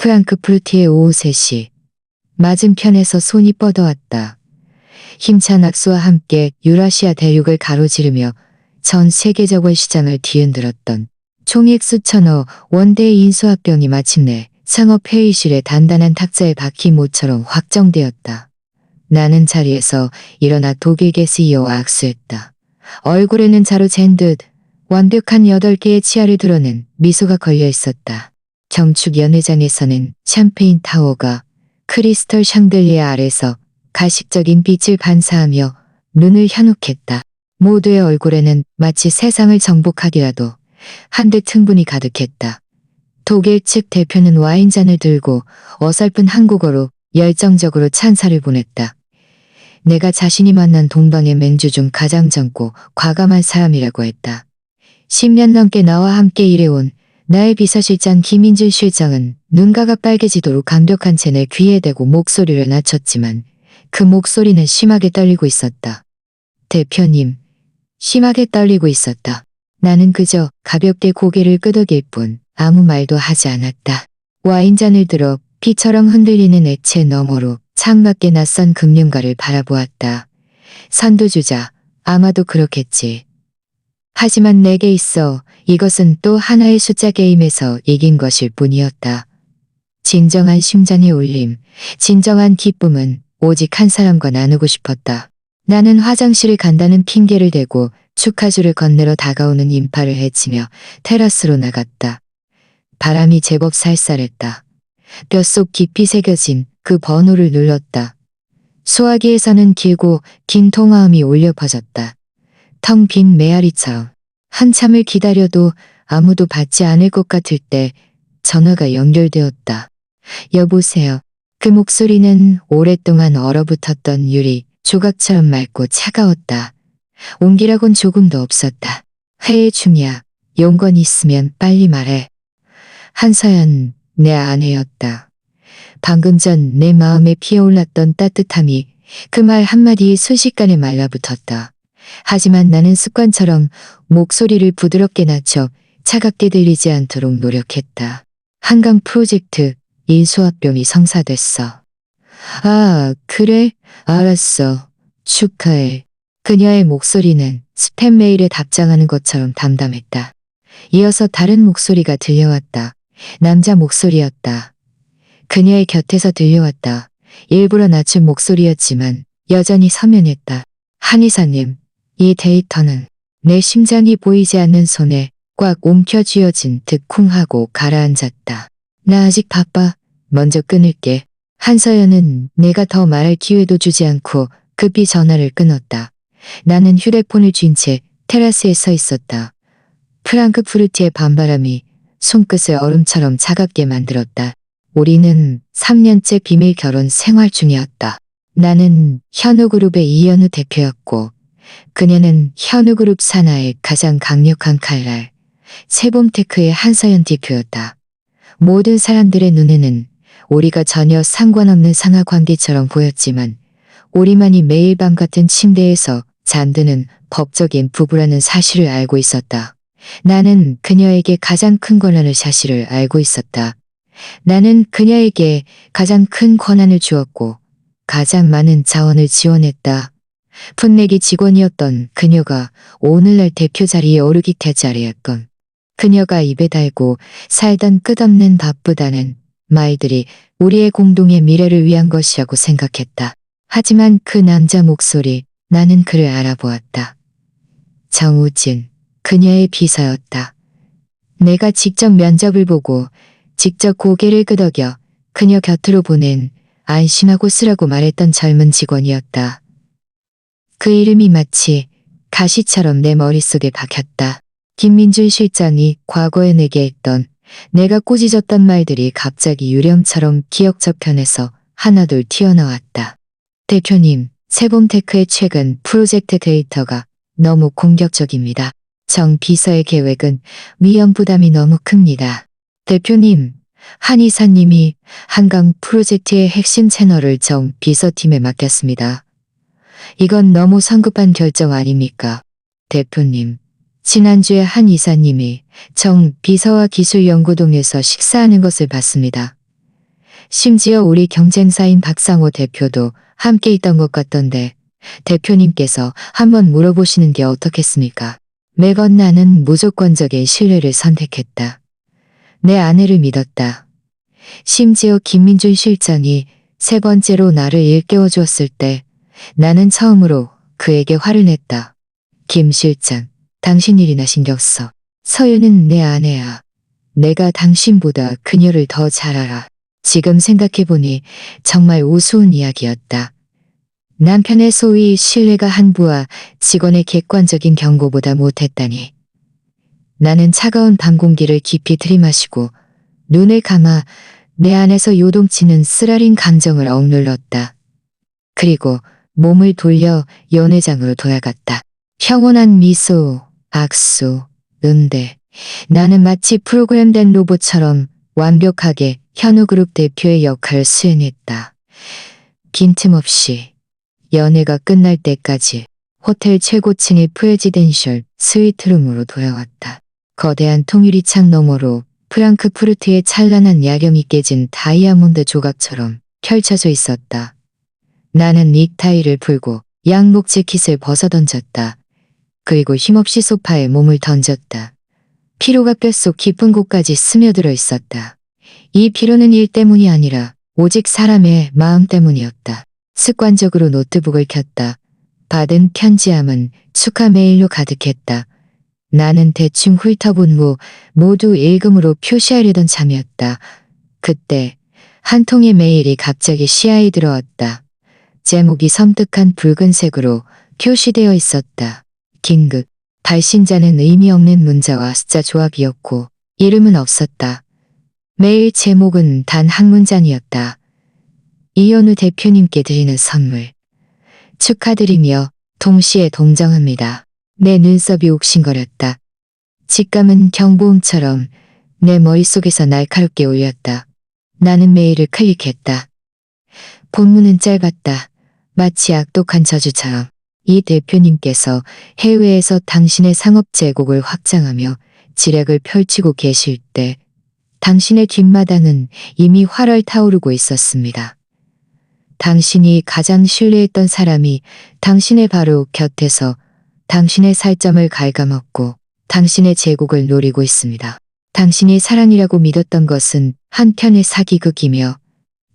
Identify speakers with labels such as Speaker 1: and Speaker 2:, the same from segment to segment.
Speaker 1: 프랑크푸르트의 오후 3시. 맞은편에서 손이 뻗어왔다. 힘찬 악수와 함께 유라시아 대륙을 가로지르며 전 세계적인 시장을 뒤흔들었던 총액 수천억 원대의 인수합병이 마침내 상업회의실의 단단한 탁자에 박힌 모처럼 확정되었다. 나는 자리에서 일어나 독일계 CEO와 악수했다. 얼굴에는 자로 잰 듯 완벽한 8개의 치아를 드러낸 미소가 걸려 있었다. 경축 연회장에서는 샴페인 타워가 크리스털 샹들리에 아래서 가식적인 빛을 반사하며 눈을 현혹했다. 모두의 얼굴에는 마치 세상을 정복하기라도 한 듯 흥분이 가득했다. 독일 측 대표는 와인잔을 들고 어설픈 한국어로 열정적으로 찬사를 보냈다. 내가 자신이 만난 동방의 맹주 중 가장 젊고 과감한 사람이라고 했다. 10년 넘게 나와 함께 일해온 나의 비서실장 김인준 실장은 눈가가 빨개지도록 감격한 채 내 귀에 대고 목소리를 낮췄지만 그 목소리는 심하게 떨리고 있었다. 대표님, 심하게 떨리고 있었다. 나는 그저 가볍게 고개를 끄덕일 뿐 아무 말도 하지 않았다. 와인잔을 들어 피처럼 흔들리는 액체 너머로 창밖의 낯선 금융가를 바라보았다. 선두주자, 아마도 그렇겠지. 하지만 내게 있어 이것은 또 하나의 숫자 게임에서 이긴 것일 뿐이었다. 진정한 심장의 울림, 진정한 기쁨은 오직 한 사람과 나누고 싶었다. 나는 화장실을 간다는 핑계를 대고 축하주를 건네러 다가오는 인파를 헤치며 테라스로 나갔다. 바람이 제법 쌀쌀했다. 뼛속 깊이 새겨진 그 번호를 눌렀다. 소화기에서는 길고 긴 통화음이 울려 퍼졌다. 텅 빈 메아리처럼. 한참을 기다려도 아무도 받지 않을 것 같을 때 전화가 연결되었다. 여보세요. 그 목소리는 오랫동안 얼어붙었던 유리 조각처럼 맑고 차가웠다. 온기라곤 조금도 없었다. 회의 중이야. 용건 있으면 빨리 말해. 한서연, 내 아내였다. 방금 전 내 마음에 피어올랐던 따뜻함이 그 말 한마디에 순식간에 말라붙었다. 하지만 나는 습관처럼 목소리를 부드럽게 낮춰 차갑게 들리지 않도록 노력했다. 한강 프로젝트 인수합병이 성사됐어. 아, 그래? 알았어. 축하해. 그녀의 목소리는 스팸 메일에 답장하는 것처럼 담담했다. 이어서 다른 목소리가 들려왔다. 남자 목소리였다. 그녀의 곁에서 들려왔다. 일부러 낮춘 목소리였지만 여전히 서면했다. 한의사님, 이 데이터는 내 심장이 보이지 않는 손에 꽉 움켜쥐어진 듯 쿵하고 가라앉았다. 나 아직 바빠. 먼저 끊을게. 한서연은 내가 더 말할 기회도 주지 않고 급히 전화를 끊었다. 나는 휴대폰을 쥔 채 테라스에 서 있었다. 프랑크푸르트의 밤바람이 손끝을 얼음처럼 차갑게 만들었다. 우리는 3년째 비밀 결혼 생활 중이었다. 나는 현우그룹의 이현우 대표였고 그녀는 현우그룹 산하의 가장 강력한 칼날 세봄테크의 한서연 대표였다. 모든 사람들의 눈에는 우리가 전혀 상관없는 상하관계처럼 보였지만 우리만이 매일 밤 같은 침대에서 잠드는 법적인 부부라는 사실을 알고 있었다. 나는 그녀에게 가장 큰 권한을 사실을 알고 있었다. 나는 그녀에게 가장 큰 권한을 주었고 가장 많은 자원을 지원했다. 풋내기 직원이었던 그녀가 오늘날 대표 자리에 오르기 때자리였건 그녀가 입에 달고 살던 끝없는 바쁘다는 말들이 우리의 공동의 미래를 위한 것이라고 생각했다. 하지만 그 남자 목소리, 나는 그를 알아보았다. 정우진, 그녀의 비서였다. 내가 직접 면접을 보고 직접 고개를 끄덕여 그녀 곁으로 보낸 안심하고 쓰라고 말했던 젊은 직원이었다. 그 이름이 마치 가시처럼 내 머릿속에 박혔다. 김민준 실장이 과거에 내게 했던 내가 꾸짖었던 말들이 갑자기 유령처럼 기억 저편에서 하나둘 튀어나왔다. 대표님, 세봄테크의 최근 프로젝트 데이터가 너무 공격적입니다. 정 비서의 계획은 위험 부담이 너무 큽니다. 대표님, 한 이사님이 한강 프로젝트의 핵심 채널을 정 비서팀에 맡겼습니다. 이건 너무 성급한 결정 아닙니까? 대표님, 지난주에 한 이사님이 정 비서와 기술연구동에서 식사하는 것을 봤습니다. 심지어 우리 경쟁사인 박상호 대표도 함께 있던 것 같던데 대표님께서 한번 물어보시는 게 어떻겠습니까? 매번 나는 무조건적인 신뢰를 선택했다. 내 아내를 믿었다. 심지어 김민준 실장이 세 번째로 나를 일깨워 주었을 때 나는 처음으로 그에게 화를 냈다. 김 실장, 당신 일이나 신경 써. 서윤은 내 아내야. 내가 당신보다 그녀를 더 잘 알아. 지금 생각해보니 정말 우스운 이야기였다. 남편의 소위 신뢰가 한부와 직원의 객관적인 경고보다 못했다니. 나는 차가운 밤 공기를 깊이 들이마시고 눈을 감아 내 안에서 요동치는 쓰라린 감정을 억눌렀다. 그리고 몸을 돌려 연회장으로 돌아갔다. 평온한 미소, 악수, 응대. 나는 마치 프로그램된 로봇처럼 완벽하게 현우그룹 대표의 역할을 수행했다. 빈틈없이 연애가 끝날 때까지 호텔 최고층의 프레지덴셜 스위트룸으로 돌아왔다. 거대한 통유리창 너머로 프랑크푸르트의 찬란한 야경이 깨진 다이아몬드 조각처럼 펼쳐져 있었다. 나는 닉타이를 풀고 양복 재킷을 벗어던졌다. 그리고 힘없이 소파에 몸을 던졌다. 피로가 뼛속 깊은 곳까지 스며들어 있었다. 이 피로는 일 때문이 아니라 오직 사람의 마음 때문이었다. 습관적으로 노트북을 켰다. 받은 편지함은 축하 메일로 가득했다. 나는 대충 훑어본 후 모두 읽음으로 표시하려던 참이었다. 그때 한 통의 메일이 갑자기 시야에 들어왔다. 제목이 섬뜩한 붉은색으로 표시되어 있었다. 긴급. 발신자는 의미 없는 문자와 숫자 조합이었고 이름은 없었다. 메일 제목은 단 한 문장이었다. 이현우 대표님께 드리는 선물. 축하드리며 동시에 동정합니다. 내 눈썹이 옥신거렸다. 직감은 경보음처럼 내 머릿속에서 날카롭게 울렸다. 나는 메일을 클릭했다. 본문은 짧았다. 마치 악독한 저주처럼. 이 대표님께서 해외에서 당신의 상업 제국을 확장하며 지략을 펼치고 계실 때 당신의 뒷마당은 이미 활활 타오르고 있었습니다. 당신이 가장 신뢰했던 사람이 당신의 바로 곁에서 당신의 살점을 갉아먹고 당신의 제국을 노리고 있습니다. 당신이 사랑이라고 믿었던 것은 한편의 사기극이며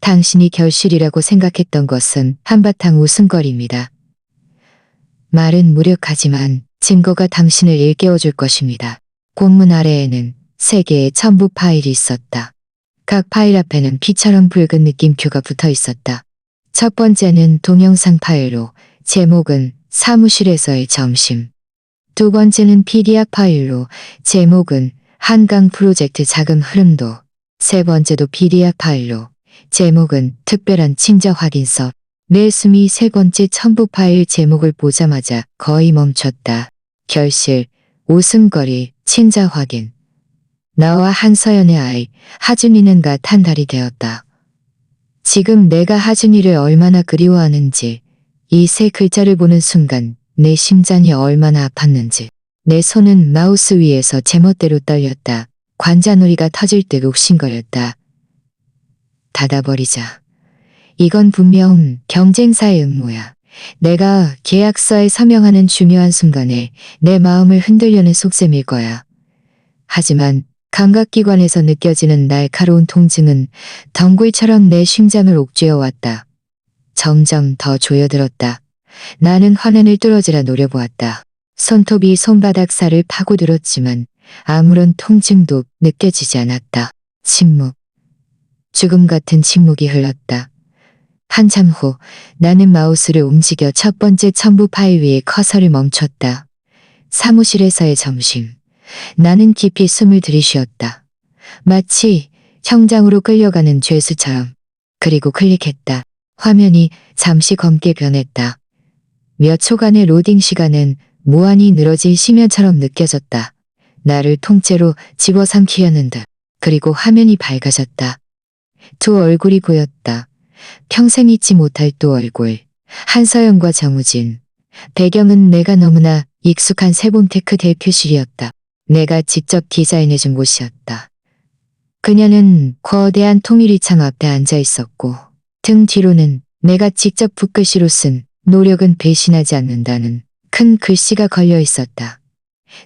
Speaker 1: 당신이 결실이라고 생각했던 것은 한바탕 웃음거리입니다. 말은 무력하지만 증거가 당신을 일깨워줄 것입니다. 공문 아래에는 3개의 첨부 파일이 있었다. 각 파일 앞에는 피처럼 붉은 느낌표가 붙어 있었다. 첫 번째는 동영상 파일로 제목은 사무실에서의 점심. 두 번째는 PDF 파일로 제목은 한강 프로젝트 자금 흐름도. 세 번째도 PDF 파일로 제목은 특별한 친자 확인서. 내 숨이 세 번째 첨부 파일 제목을 보자마자 거의 멈췄다. 결실, 웃음거리, 친자 확인. 나와 한서연의 아이, 하준이는 갓 한 달이 되었다. 지금 내가 하준이를 얼마나 그리워하는지, 이 세 글자를 보는 순간 내 심장이 얼마나 아팠는지. 내 손은 마우스 위에서 제멋대로 떨렸다. 관자놀이가 터질 듯 욱신거렸다. 닫아버리자. 이건 분명 경쟁사의 음모야. 내가 계약서에 서명하는 중요한 순간에 내 마음을 흔들려는 속셈일 거야. 하지만 감각기관에서 느껴지는 날카로운 통증은 덩굴처럼 내 심장을 옥죄어 왔다. 점점 더 조여들었다. 나는 화면을 뚫어지라 노려보았다. 손톱이 손바닥 살을 파고들었지만 아무런 통증도 느껴지지 않았다. 침묵. 죽음 같은 침묵이 흘렀다. 한참 후 나는 마우스를 움직여 첫 번째 첨부 파일 위에 커서를 멈췄다. 사무실에서의 점심. 나는 깊이 숨을 들이쉬었다. 마치 형장으로 끌려가는 죄수처럼. 그리고 클릭했다. 화면이 잠시 검게 변했다. 몇 초간의 로딩 시간은 무한히 늘어질 심연처럼 느껴졌다. 나를 통째로 집어삼키려는 듯. 그리고 화면이 밝아졌다. 두 얼굴이 보였다. 평생 잊지 못할 두 얼굴. 한서연과 정우진. 배경은 내가 너무나 익숙한 세봄테크 대표실이었다. 내가 직접 디자인해준 곳이었다. 그녀는 거대한 통유리창 앞에 앉아 있었고 등 뒤로는 내가 직접 붓글씨로 쓴 노력은 배신하지 않는다는 큰 글씨가 걸려 있었다.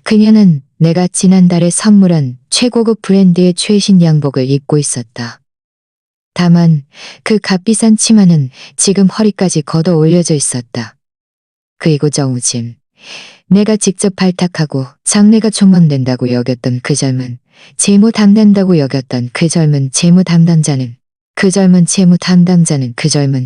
Speaker 1: 그녀는 내가 지난달에 선물한 최고급 브랜드의 최신 양복을 입고 있었다. 다만 그 값비싼 치마는 지금 허리까지 걷어 올려져 있었다. 그리고 정우진, 내가 직접 발탁하고 장래가 촉망된다고 여겼던 그 젊은 재무 담당자는 그 젊은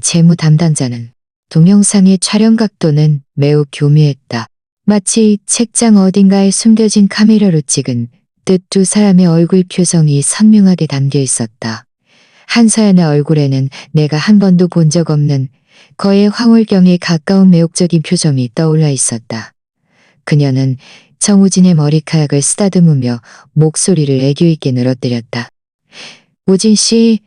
Speaker 1: 재무 담당자는 동영상의 촬영 각도는 매우 교묘했다. 마치 책장 어딘가에 숨겨진 카메라로 찍은 듯 두 사람의 얼굴 표정이 선명하게 담겨 있었다. 한서연의 얼굴에는 내가 한 번도 본 적 없는 거의 황홀경에 가까운 매혹적인 표정이 떠올라 있었다. 그녀는 정우진의 머리카락을 쓰다듬으며 목소리를 애교 있게 늘어뜨렸다. 우진 씨,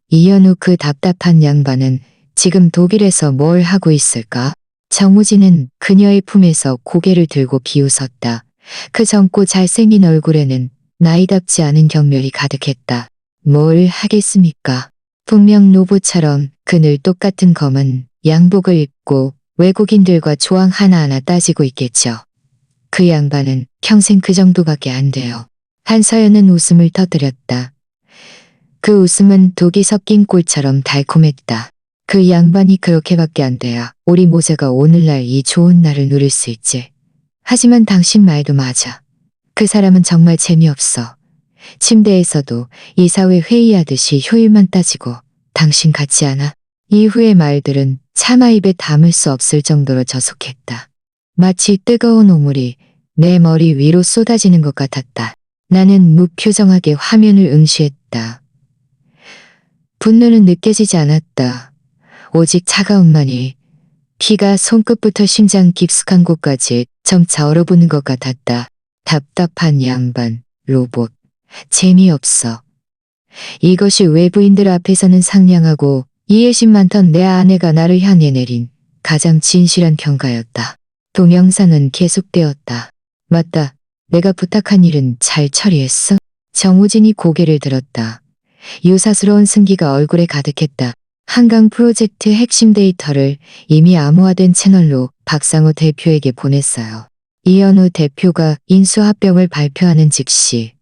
Speaker 1: 이현우 그 답답한 양반은 지금 독일에서 뭘 하고 있을까? 정우진은 그녀의 품에서 고개를 들고 비웃었다. 그 젊고 잘생긴 얼굴에는 나이답지 않은 경멸이 가득했다. 뭘 하겠습니까? 분명 노부처럼 그늘 똑같은 검은 양복을 입고 외국인들과 조항 하나하나 따지고 있겠죠. 그 양반은 평생 그 정도밖에 안 돼요. 한서연은 웃음을 터뜨렸다. 그 웃음은 독이 섞인 꿀처럼 달콤했다. 그 양반이 그렇게밖에 안 돼야 우리 모자가 오늘날 이 좋은 날을 누릴 수 있지. 하지만 당신 말도 맞아. 그 사람은 정말 재미없어. 침대에서도 이사회 회의하듯이 효율만 따지고 당신 같지 않아? 이후의 말들은 차마 입에 담을 수 없을 정도로 저속했다. 마치 뜨거운 오물이 내 머리 위로 쏟아지는 것 같았다. 나는 무표정하게 화면을 응시했다. 분노는 느껴지지 않았다. 오직 차가움만이 피가 손끝부터 심장 깊숙한 곳까지 점차 얼어붙는 것 같았다. 답답한 양반, 로봇, 재미없어. 이것이 외부인들 앞에서는 상냥하고 이해심 많던 내 아내가 나를 향해 내린 가장 진실한 평가였다. 동영상은 계속되었다. 맞다. 내가 부탁한 일은 잘 처리했어? 정우진이 고개를 들었다. 유사스러운 승기가 얼굴에 가득했다. 한강 프로젝트 핵심 데이터를 이미 암호화된 채널로 박상우 대표에게 보냈어요. 이현우 대표가 인수합병을 발표하는 즉시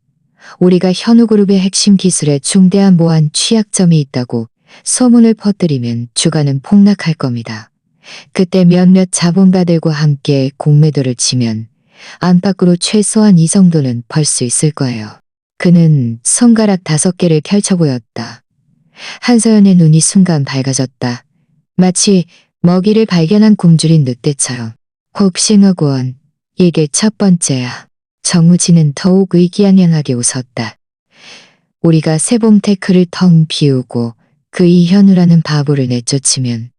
Speaker 1: 우리가 현우그룹의 핵심 기술에 중대한 보안 취약점이 있다고 소문을 퍼뜨리면 주가는 폭락할 겁니다. 그때 몇몇 자본가들과 함께 공매도를 치면 안팎으로 최소한 이 정도는 벌 수 있을 거예요. 그는 손가락 5개를 펼쳐 보였다. 한서연의 눈이 순간 밝아졌다. 마치 먹이를 발견한 굶주린 늑대처럼. 혹싱어구원, 이게 첫 번째야. 정우진은 더욱 의기양양하게 웃었다. 우리가 세봄테크를 텅 비우고 그 이현우라는 바보를 내쫓으면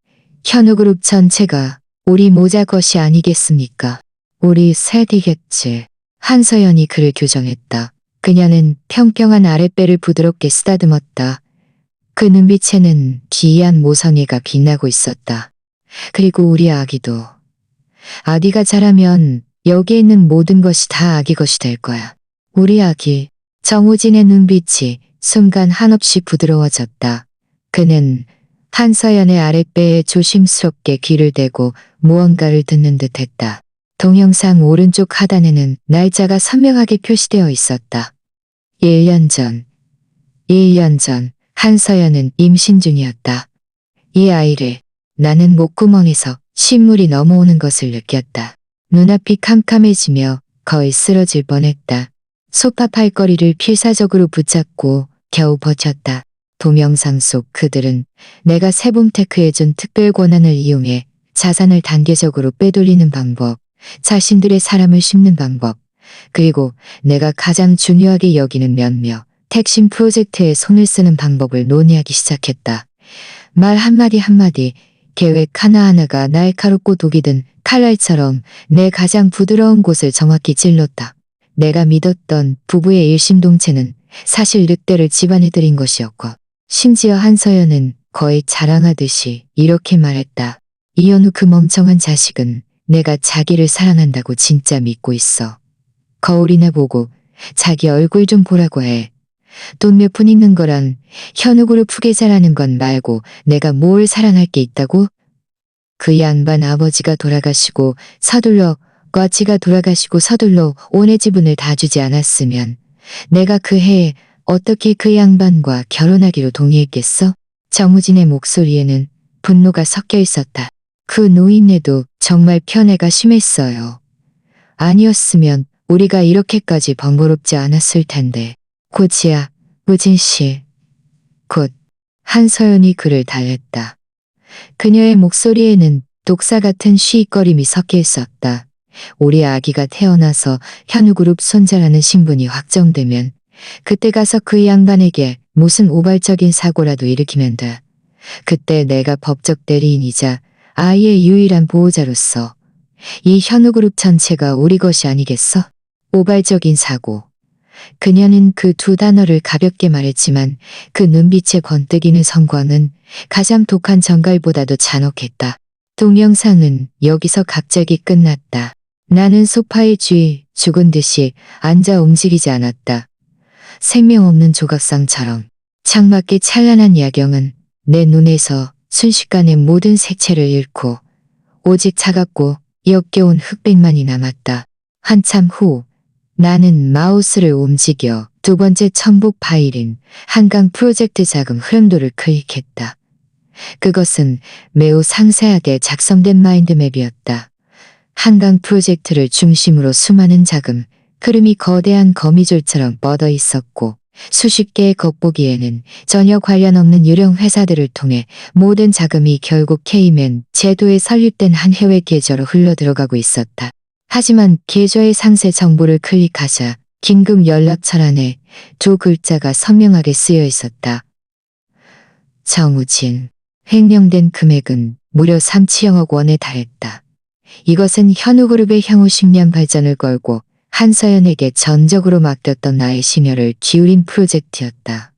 Speaker 1: 현우그룹 전체가 우리 모자 것이 아니겠습니까? 우리 셋이겠지. 한서연이 그를 교정했다. 그녀는 평평한 아랫배를 부드럽게 쓰다듬었다. 그 눈빛에는 기이한 모성애가 빛나고 있었다. 그리고 우리 아기도. 아기가 자라면 여기에 있는 모든 것이 다 아기 것이 될 거야. 우리 아기. 정우진의 눈빛이 순간 한없이 부드러워졌다. 그는 한서연의 아랫배에 조심스럽게 귀를 대고 무언가를 듣는 듯 했다. 동영상 오른쪽 하단에는 날짜가 선명하게 표시되어 있었다. 1년 전 한서연은 임신 중이었다. 이 아이를 나는 목구멍에서 신물이 넘어오는 것을 느꼈다. 눈앞이 캄캄해지며 거의 쓰러질 뻔했다. 소파 팔걸이를 필사적으로 붙잡고 겨우 버텼다. 동영상 속 그들은 내가 세봄테크에 준 특별 권한을 이용해 자산을 단계적으로 빼돌리는 방법, 자신들의 사람을 심는 방법, 그리고 내가 가장 중요하게 여기는 몇몇 핵심 프로젝트에 손을 쓰는 방법을 논의하기 시작했다. 말 한마디 계획 하나하나가 날카롭고 독이 든 칼날처럼 내 가장 부드러운 곳을 정확히 찔렀다. 내가 믿었던 부부의 일심동체는 사실 늑대를 집안에 들인 것이었고, 심지어 한서연은 거의 자랑하듯이 이렇게 말했다. 이현우 그 멍청한 자식은 내가 자기를 사랑한다고 진짜 믿고 있어. 거울이나 보고 자기 얼굴 좀 보라고 해. 돈 몇 푼 있는 거랑 현욱으로 후계자라는 건 말고 내가 뭘 사랑할 게 있다고? 그 양반 아버지가 돌아가시고 서둘러 거치가 돌아가시고 서둘러 온의 지분을 다 주지 않았으면 내가 그 해에 어떻게 그 양반과 결혼하기로 동의했겠어? 정우진의 목소리에는 분노가 섞여 있었다. 그 노인네도 정말 편애가 심했어요. 아니었으면 우리가 이렇게까지 번거롭지 않았을 텐데. 고지야, 우진 씨. 곧 한서연이 그를 달랬다. 그녀의 목소리에는 독사 같은 쉬익거림이 섞여 있었다. 우리 아기가 태어나서 현우그룹 손자라는 신분이 확정되면 그때 가서 그 양반에게 무슨 우발적인 사고라도 일으키면 돼. 그때 내가 법적 대리인이자 아이의 유일한 보호자로서 이 현우그룹 전체가 우리 것이 아니겠어? 우발적인 사고. 그녀는 그 두 단어를 가볍게 말했지만 그 눈빛의 번뜩이는 성광은 가장 독한 정갈보다도 잔혹했다. 동영상은 여기서 갑자기 끝났다. 나는 소파에 죽은 듯이 앉아 움직이지 않았다. 생명 없는 조각상처럼 창밖의 찬란한 야경은 내 눈에서 순식간에 모든 색채를 잃고 오직 차갑고 역겨운 흑백만이 남았다. 한참 후 나는 마우스를 움직여 두 번째 첨부 파일인 한강 프로젝트 자금 흐름도를 클릭했다. 그것은 매우 상세하게 작성된 마인드맵이었다. 한강 프로젝트를 중심으로 수많은 자금, 흐름이 거대한 거미줄처럼 뻗어 있었고 수십 개의 겉보기에는 전혀 관련 없는 유령 회사들을 통해 모든 자금이 결국 K맨 제도에 설립된 한 해외 계좌로 흘러들어가고 있었다. 하지만 계좌의 상세 정보를 클릭하자 긴급 연락처란에 두 글자가 선명하게 쓰여 있었다. 정우진. 횡령된 금액은 무려 3천억 원에 달했다. 이것은 현우그룹의 향후 10년 발전을 걸고 한서연에게 전적으로 맡겼던 나의 심혈을 기울인 프로젝트였다.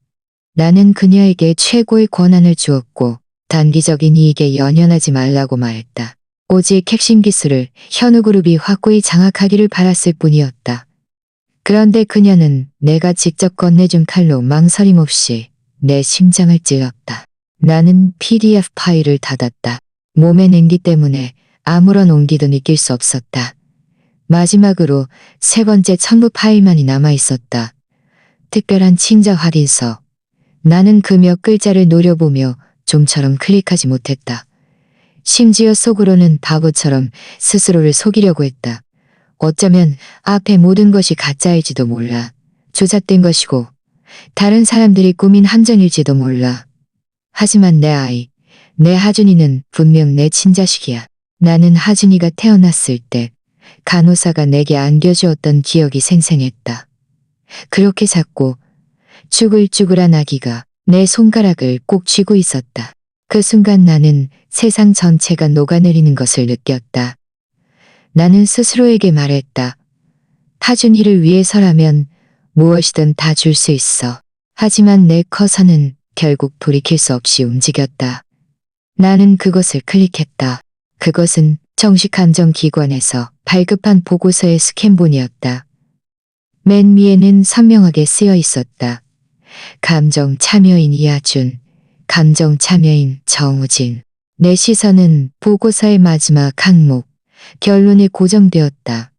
Speaker 1: 나는 그녀에게 최고의 권한을 주었고 단기적인 이익에 연연하지 말라고 말했다. 오직 핵심 기술을 현우그룹이 확고히 장악하기를 바랐을 뿐이었다. 그런데 그녀는 내가 직접 건네준 칼로 망설임 없이 내 심장을 찔렀다. 나는 PDF 파일을 닫았다. 몸의 냉기 때문에 아무런 온기도 느낄 수 없었다. 마지막으로 세 번째 첨부 파일만이 남아있었다. 특별한 친자 확인서. 나는 그 몇 글자를 노려보며 좀처럼 클릭하지 못했다. 심지어 속으로는 바보처럼 스스로를 속이려고 했다. 어쩌면 앞에 모든 것이 가짜일지도 몰라. 조작된 것이고 다른 사람들이 꾸민 함정일지도 몰라. 하지만 내 아이, 내 하준이는 분명 내 친자식이야. 나는 하준이가 태어났을 때 간호사가 내게 안겨주었던 기억이 생생했다. 그렇게 작고 쭈글쭈글한 아기가 내 손가락을 꼭 쥐고 있었다. 그 순간 나는 세상 전체가 녹아내리는 것을 느꼈다. 나는 스스로에게 말했다. 하준이를 위해서라면 무엇이든 다 줄 수 있어. 하지만 내 커서는 결국 돌이킬 수 없이 움직였다. 나는 그것을 클릭했다. 그것은 정식 감정기관에서 발급한 보고서의 스캔본이었다. 맨 위에는 선명하게 쓰여 있었다. 감정 참여인 이하준, 감정 참여인 정우진. 내 시선은 보고서의 마지막 항목, 결론에 고정되었다.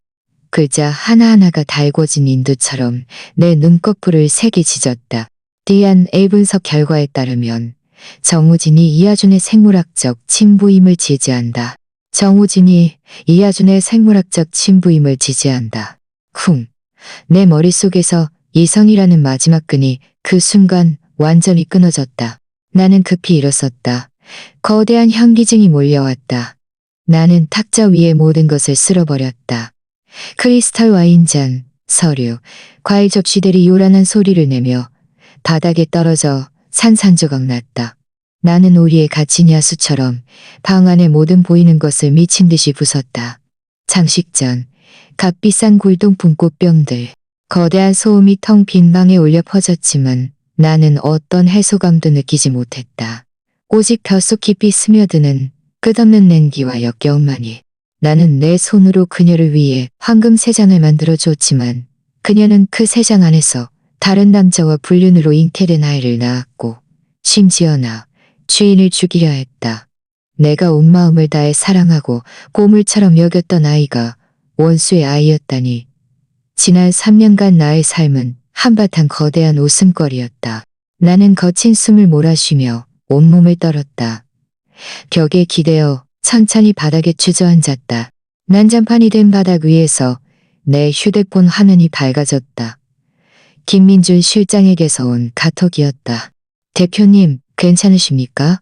Speaker 1: 글자 하나하나가 달궈진 인두처럼 내 눈꺼풀을 세게 짖었다. DNA 분석 결과에 따르면 정우진이 이하준의 생물학적 친부임을 지지한다. 정우진이 이하준의 생물학적 친부임을 지지한다. 쿵. 내 머릿속에서 이성이라는 마지막 끈이 그 순간 완전히 끊어졌다. 나는 급히 일어섰다. 거대한 현기증이 몰려왔다. 나는 탁자 위의 모든 것을 쓸어버렸다. 크리스탈 와인잔, 서류, 과일 접시들이 요란한 소리를 내며 바닥에 떨어져 산산조각 났다. 나는 우리의 갇힌 야수처럼 방 안의 모든 보이는 것을 미친 듯이 부쉈다. 장식전, 값비싼 골동품 꽃병들, 거대한 소음이 텅 빈 방에 울려 퍼졌지만 나는 어떤 해소감도 느끼지 못했다. 오직 뼛속 깊이 스며드는 끝없는 냉기와 역겨움만이. 나는 내 손으로 그녀를 위해 황금 세 장을 만들어 줬지만 그녀는 그 세 장 안에서 다른 남자와 불륜으로 잉태된 아이를 낳았고 심지어 나 주인을 죽이려 했다. 내가 온 마음을 다해 사랑하고 보물처럼 여겼던 아이가 원수의 아이였다니. 지난 3년간 나의 삶은 한바탕 거대한 웃음거리였다. 나는 거친 숨을 몰아쉬며 온몸을 떨었다. 벽에 기대어 천천히 바닥에 주저앉았다. 난장판이 된 바닥 위에서 내 휴대폰 화면이 밝아졌다. 김민준 실장에게서 온 카톡이었다. 대표님, 괜찮으십니까?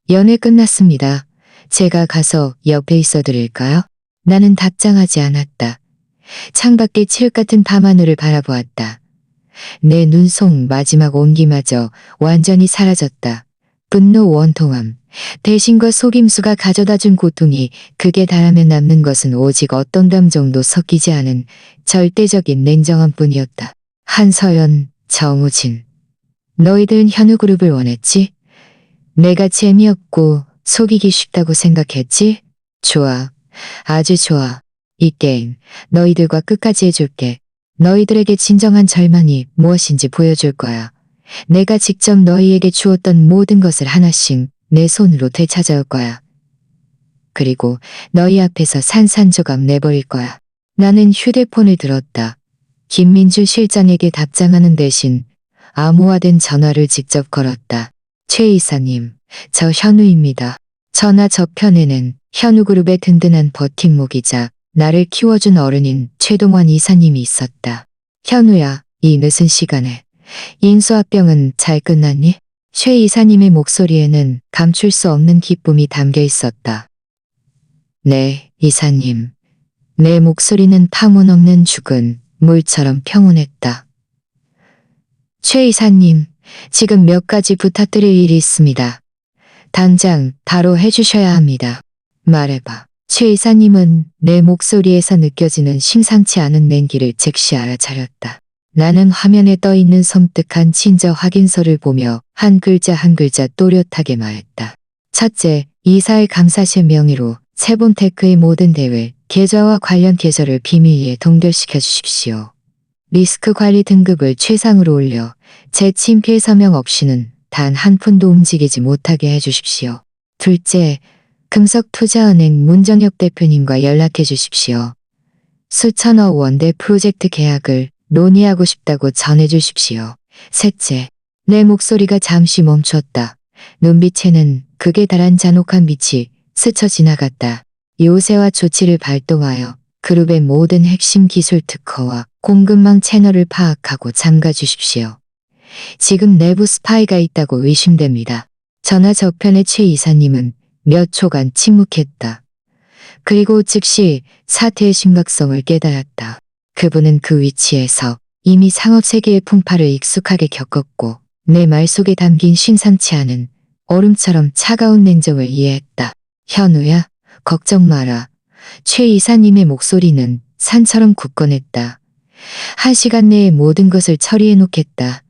Speaker 1: 연애 끝났습니다. 제가 가서 옆에 있어 드릴까요? 나는 답장하지 않았다. 창밖의 칠흑 같은 밤하늘을 바라보았다. 내 눈 속 마지막 온기마저 완전히 사라졌다. 분노, 원통함, 배신과 속임수가 가져다준 고통이 극에 달하면 남는 것은 오직 어떤 감정도 섞이지 않은 절대적인 냉정함뿐이었다. 한서연, 정우진. 너희들은 현우그룹을 원했지? 내가 재미없고 속이기 쉽다고 생각했지? 좋아. 아주 좋아. 이 게임 너희들과 끝까지 해줄게. 너희들에게 진정한 절망이 무엇인지 보여줄 거야. 내가 직접 너희에게 주었던 모든 것을 하나씩 내 손으로 되찾아올 거야. 그리고 너희 앞에서 산산조각 내버릴 거야. 나는 휴대폰을 들었다. 김민주 실장에게 답장하는 대신 암호화된 전화를 직접 걸었다. 최 이사님, 저 현우입니다. 전화 저편에는 현우그룹의 든든한 버팀목이자 나를 키워준 어른인 최동환 이사님이 있었다. 현우야, 이 늦은 시간에 인수합병은 잘 끝났니? 최 이사님의 목소리에는 감출 수 없는 기쁨이 담겨 있었다. 네, 이사님. 내 목소리는 파문 없는 죽은 물처럼 평온했다. 최 이사님, 지금 몇 가지 부탁드릴 일이 있습니다. 당장 바로 해주셔야 합니다. 말해봐. 최 이사님은 내 목소리에서 느껴지는 심상치 않은 냉기를 즉시 알아차렸다. 나는 화면에 떠있는 섬뜩한 친자 확인서를 보며 한 글자 한 글자 또렷하게 말했다. 첫째, 이사의 감사실 명의로 세본테크의 모든 대회, 계좌와 관련 계좌를 비밀리에 동결시켜 주십시오. 리스크 관리 등급을 최상으로 올려 제 친필 서명 없이는 단 한 푼도 움직이지 못하게 해주십시오. 둘째, 금석투자은행 문정혁 대표님과 연락해 주십시오. 수천억 원대 프로젝트 계약을 논의하고 싶다고 전해 주십시오. 셋째, 내 목소리가 잠시 멈췄다. 눈빛에는 극에 달한 잔혹한 빛이 스쳐 지나갔다. 요새와 조치를 발동하여 그룹의 모든 핵심 기술 특허와 공급망 채널을 파악하고 잠가 주십시오. 지금 내부 스파이가 있다고 의심됩니다. 전화 저편의 최 이사님은 몇 초간 침묵했다. 그리고 즉시 사태의 심각성을 깨달았다. 그분은 그 위치에서 이미 상업세계의 풍파를 익숙하게 겪었고 내 말 속에 담긴 심상치 않은 얼음처럼 차가운 냉정을 이해했다. 현우야, 걱정 마라. 최 이사님의 목소리는 산처럼 굳건했다. 1시간 내에 모든 것을 처리해 놓겠다.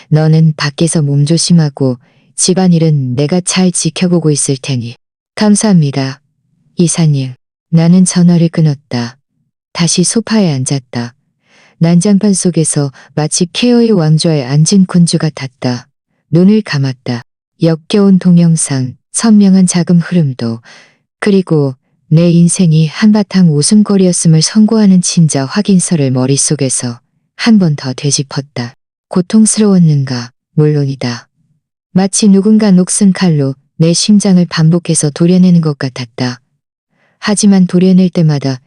Speaker 1: 너는 밖에서 몸조심하고 집안일은 내가 잘 지켜보고 있을 테니. 감사합니다. 이사님. 나는 전화를 끊었다. 다시 소파에 앉았다. 난장판 속에서 마치 케어의 왕좌에 앉은 군주 같았다. 눈을 감았다. 역겨운 동영상, 선명한 자금 흐름도, 그리고 내 인생이 한바탕 웃음거리였음을 선고하는 친자 확인서를 머릿속에서 한 번 더 되짚었다. 고통스러웠는가? 물론이다. 마치 누군가 녹슨 칼로 내 심장을 반복해서 도려내는 것 같았다. 하지만 도려낼 때마다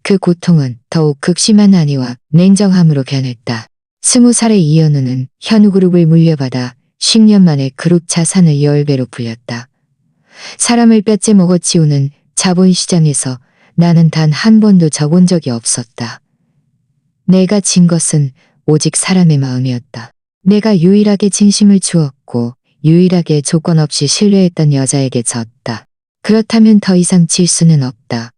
Speaker 1: 그 고통은 더욱 극심한 안위와 냉정함으로 변했다. 20살의 이현우는 현우그룹을 물려받아 10년 만에 그룹 자산을 10배로 불렸다. 사람을 뼈째 먹어치우는 자본시장에서 나는 단 한 번도 져본 적이 없었다. 내가 진 것은 오직 사람의 마음이었다. 내가 유일하게 진심을 주었고 유일하게 조건 없이 신뢰했던 여자에게 졌다. 그렇다면 더 이상 질 수는 없다.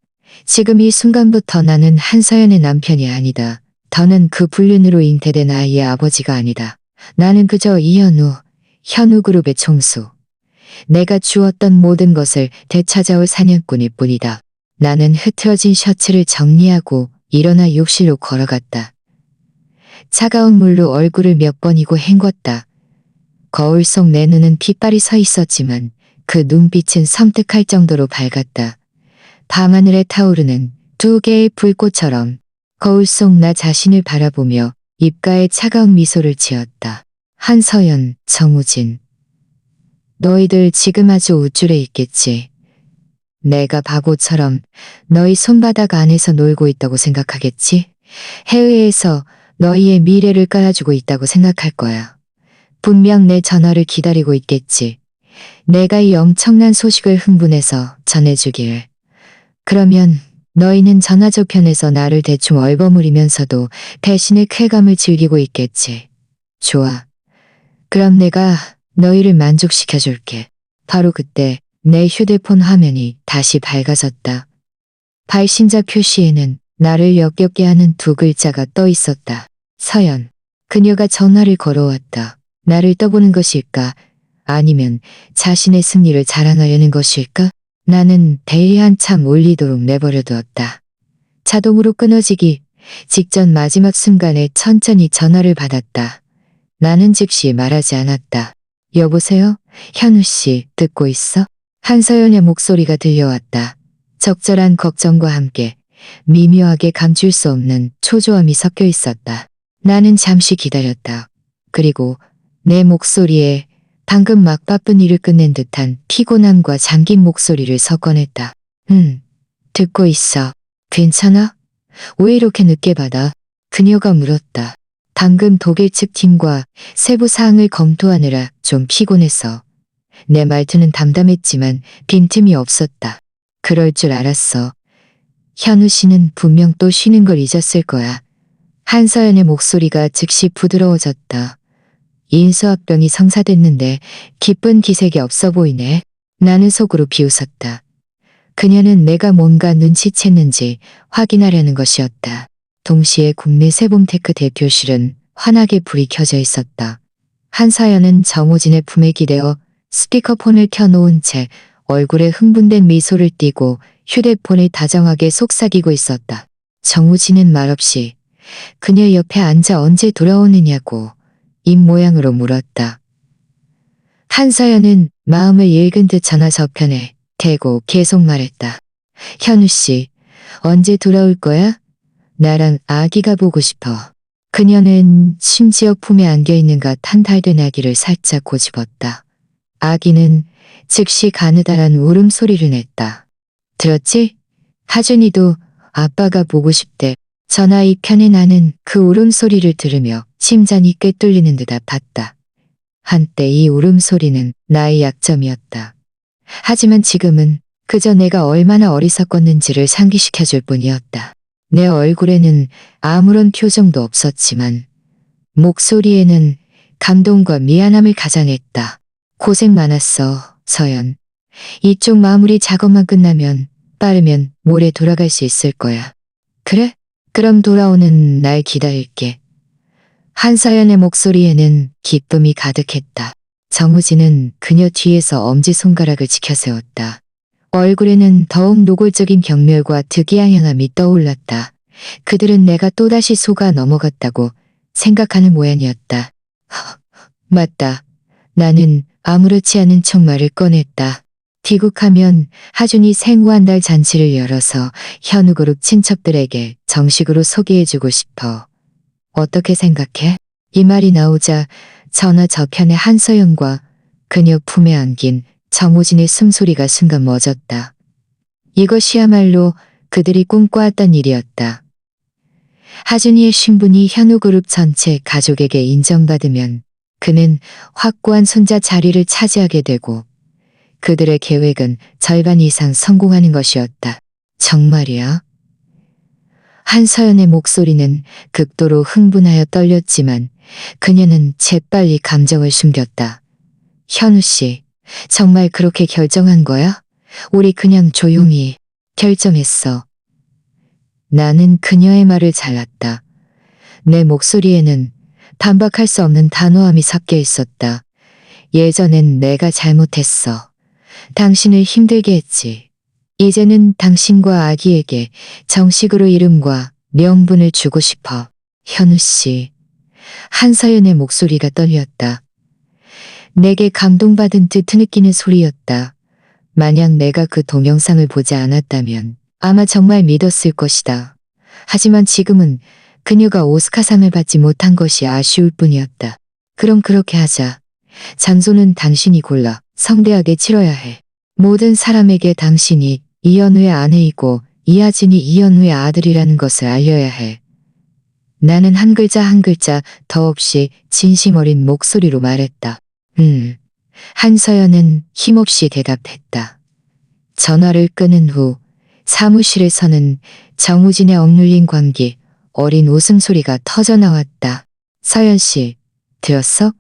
Speaker 1: 지금 이 순간부터 나는 한서연의 남편이 아니다. 더는 그 불륜으로 잉태된 아이의 아버지가 아니다. 나는 그저 이현우, 현우그룹의 총수. 내가 주었던 모든 것을 되찾아올 사냥꾼일 뿐이다. 나는 흐트러진 셔츠를 정리하고 일어나 욕실로 걸어갔다. 차가운 물로 얼굴을 몇 번이고 헹궜다. 거울 속 내 눈은 핏발이 서 있었지만 그 눈빛은 섬뜩할 정도로 밝았다. 밤하늘에 타오르는 두 개의 불꽃처럼 거울 속 나 자신을 바라보며 입가에 차가운 미소를 지었다. 한서연, 정우진. 너희들 지금 아주 우쭐해 있겠지. 내가 바보처럼 너희 손바닥 안에서 놀고 있다고 생각하겠지? 해외에서 너희의 미래를 깔아주고 있다고 생각할 거야. 분명 내 전화를 기다리고 있겠지. 내가 이 엄청난 소식을 흥분해서 전해주길. 그러면 너희는 전화 저편에서 나를 대충 얼버무리면서도 배신의 쾌감을 즐기고 있겠지. 좋아. 그럼 내가 너희를 만족시켜줄게. 바로 그때 내 휴대폰 화면이 다시 밝아졌다. 발신자 표시에는 나를 역겹게 하는 두 글자가 떠 있었다. 서연. 그녀가 전화를 걸어왔다. 나를 떠보는 것일까? 아니면 자신의 승리를 자랑하려는 것일까? 나는 대리 한참 울리도록 내버려두었다. 자동으로 끊어지기 직전 마지막 순간에 천천히 전화를 받았다. 나는 즉시 말하지 않았다. 여보세요? 현우 씨, 듣고 있어? 한서연의 목소리가 들려왔다. 적절한 걱정과 함께 미묘하게 감출 수 없는 초조함이 섞여 있었다. 나는 잠시 기다렸다. 그리고 내 목소리에 방금 막 바쁜 일을 끝낸 듯한 피곤함과 잠긴 목소리를 섞어냈다. 듣고 있어. 괜찮아? 왜 이렇게 늦게 받아? 그녀가 물었다. 방금 독일 측 팀과 세부 사항을 검토하느라 좀 피곤해서. 내 말투는 담담했지만 빈틈이 없었다. 그럴 줄 알았어. 현우 씨는 분명 또 쉬는 걸 잊었을 거야. 한서연의 목소리가 즉시 부드러워졌다. 인수합병이 성사됐는데 기쁜 기색이 없어 보이네. 나는 속으로 비웃었다. 그녀는 내가 뭔가 눈치챘는지 확인하려는 것이었다. 동시에 국내 세봄테크 대표실은 환하게 불이 켜져 있었다. 한서연은 정우진의 품에 기대어 스피커폰을 켜놓은 채 얼굴에 흥분된 미소를 띠고 휴대폰을 다정하게 속삭이고 있었다. 정우진은 말없이 그녀 옆에 앉아 언제 돌아오느냐고 입 모양으로 물었다. 한서연은 마음을 읽은 듯 전화 저편에 대고 계속 말했다. 현우 씨, 언제 돌아올 거야? 나랑 아기가 보고 싶어. 그녀는 심지어 품에 안겨있는가 탄달된 아기를 살짝 고집었다. 아기는 즉시 가느다란 울음소리를 냈다. 들었지? 하준이도 아빠가 보고 싶대. 전화 이편에 나는 그 울음소리를 들으며 심장이 꿰뚫리는 듯 아팠다. 한때 이 울음소리는 나의 약점이었다. 하지만 지금은 그저 내가 얼마나 어리석었는지를 상기시켜줄 뿐이었다. 내 얼굴에는 아무런 표정도 없었지만 목소리에는 감동과 미안함을 가장했다. 고생 많았어, 서연. 이쪽 마무리 작업만 끝나면 빠르면 모레 돌아갈 수 있을 거야. 그래? 그럼 돌아오는 날 기다릴게. 한서연의 목소리에는 기쁨이 가득했다. 정우진은 그녀 뒤에서 엄지손가락을 지켜세웠다. 얼굴에는 더욱 노골적인 경멸과 득이양양함이 떠올랐다. 그들은 내가 또다시 속아 넘어갔다고 생각하는 모양이었다. 맞다. 나는 아무렇지 않은 척 말을 꺼냈다. 귀국하면 하준이 생후한 달 잔치를 열어서 현우그룹 친척들에게 정식으로 소개해주고 싶어. 어떻게 생각해? 이 말이 나오자 전화 저편의 한서연과 그녀 품에 안긴 정우진의 숨소리가 순간 멎었다. 이것이야말로 그들이 꿈꿔왔던 일이었다. 하준이의 신분이 현우그룹 전체 가족에게 인정받으면 그는 확고한 손자 자리를 차지하게 되고 그들의 계획은 절반 이상 성공하는 것이었다. 정말이야? 한서연의 목소리는 극도로 흥분하여 떨렸지만 그녀는 재빨리 감정을 숨겼다. 현우 씨, 정말 그렇게 결정한 거야? 우리 그냥 조용히 결정했어. 나는 그녀의 말을 잘랐다. 내 목소리에는 반박할 수 없는 단호함이 섞여 있었다. 예전엔 내가 잘못했어. 당신을 힘들게 했지. 이제는 당신과 아기에게 정식으로 이름과 명분을 주고 싶어. 현우 씨, 한서연의 목소리가 떨렸다. 내게 감동받은 듯 느끼는 소리였다. 만약 내가 그 동영상을 보지 않았다면 아마 정말 믿었을 것이다. 하지만 지금은 그녀가 오스카상을 받지 못한 것이 아쉬울 뿐이었다. 그럼 그렇게 하자. 장소는 당신이 골라 성대하게 치러야 해. 모든 사람에게 당신이 이현우의 아내이고 이하진이 이현우의 아들이라는 것을 알려야 해. 나는 한 글자 한 글자 더없이 진심 어린 목소리로 말했다. 한서연은 힘없이 대답했다. 전화를 끊은 후 사무실에서는 정우진의 억눌린 광기, 어린 웃음소리가 터져나왔다. 서연 씨, 들었어?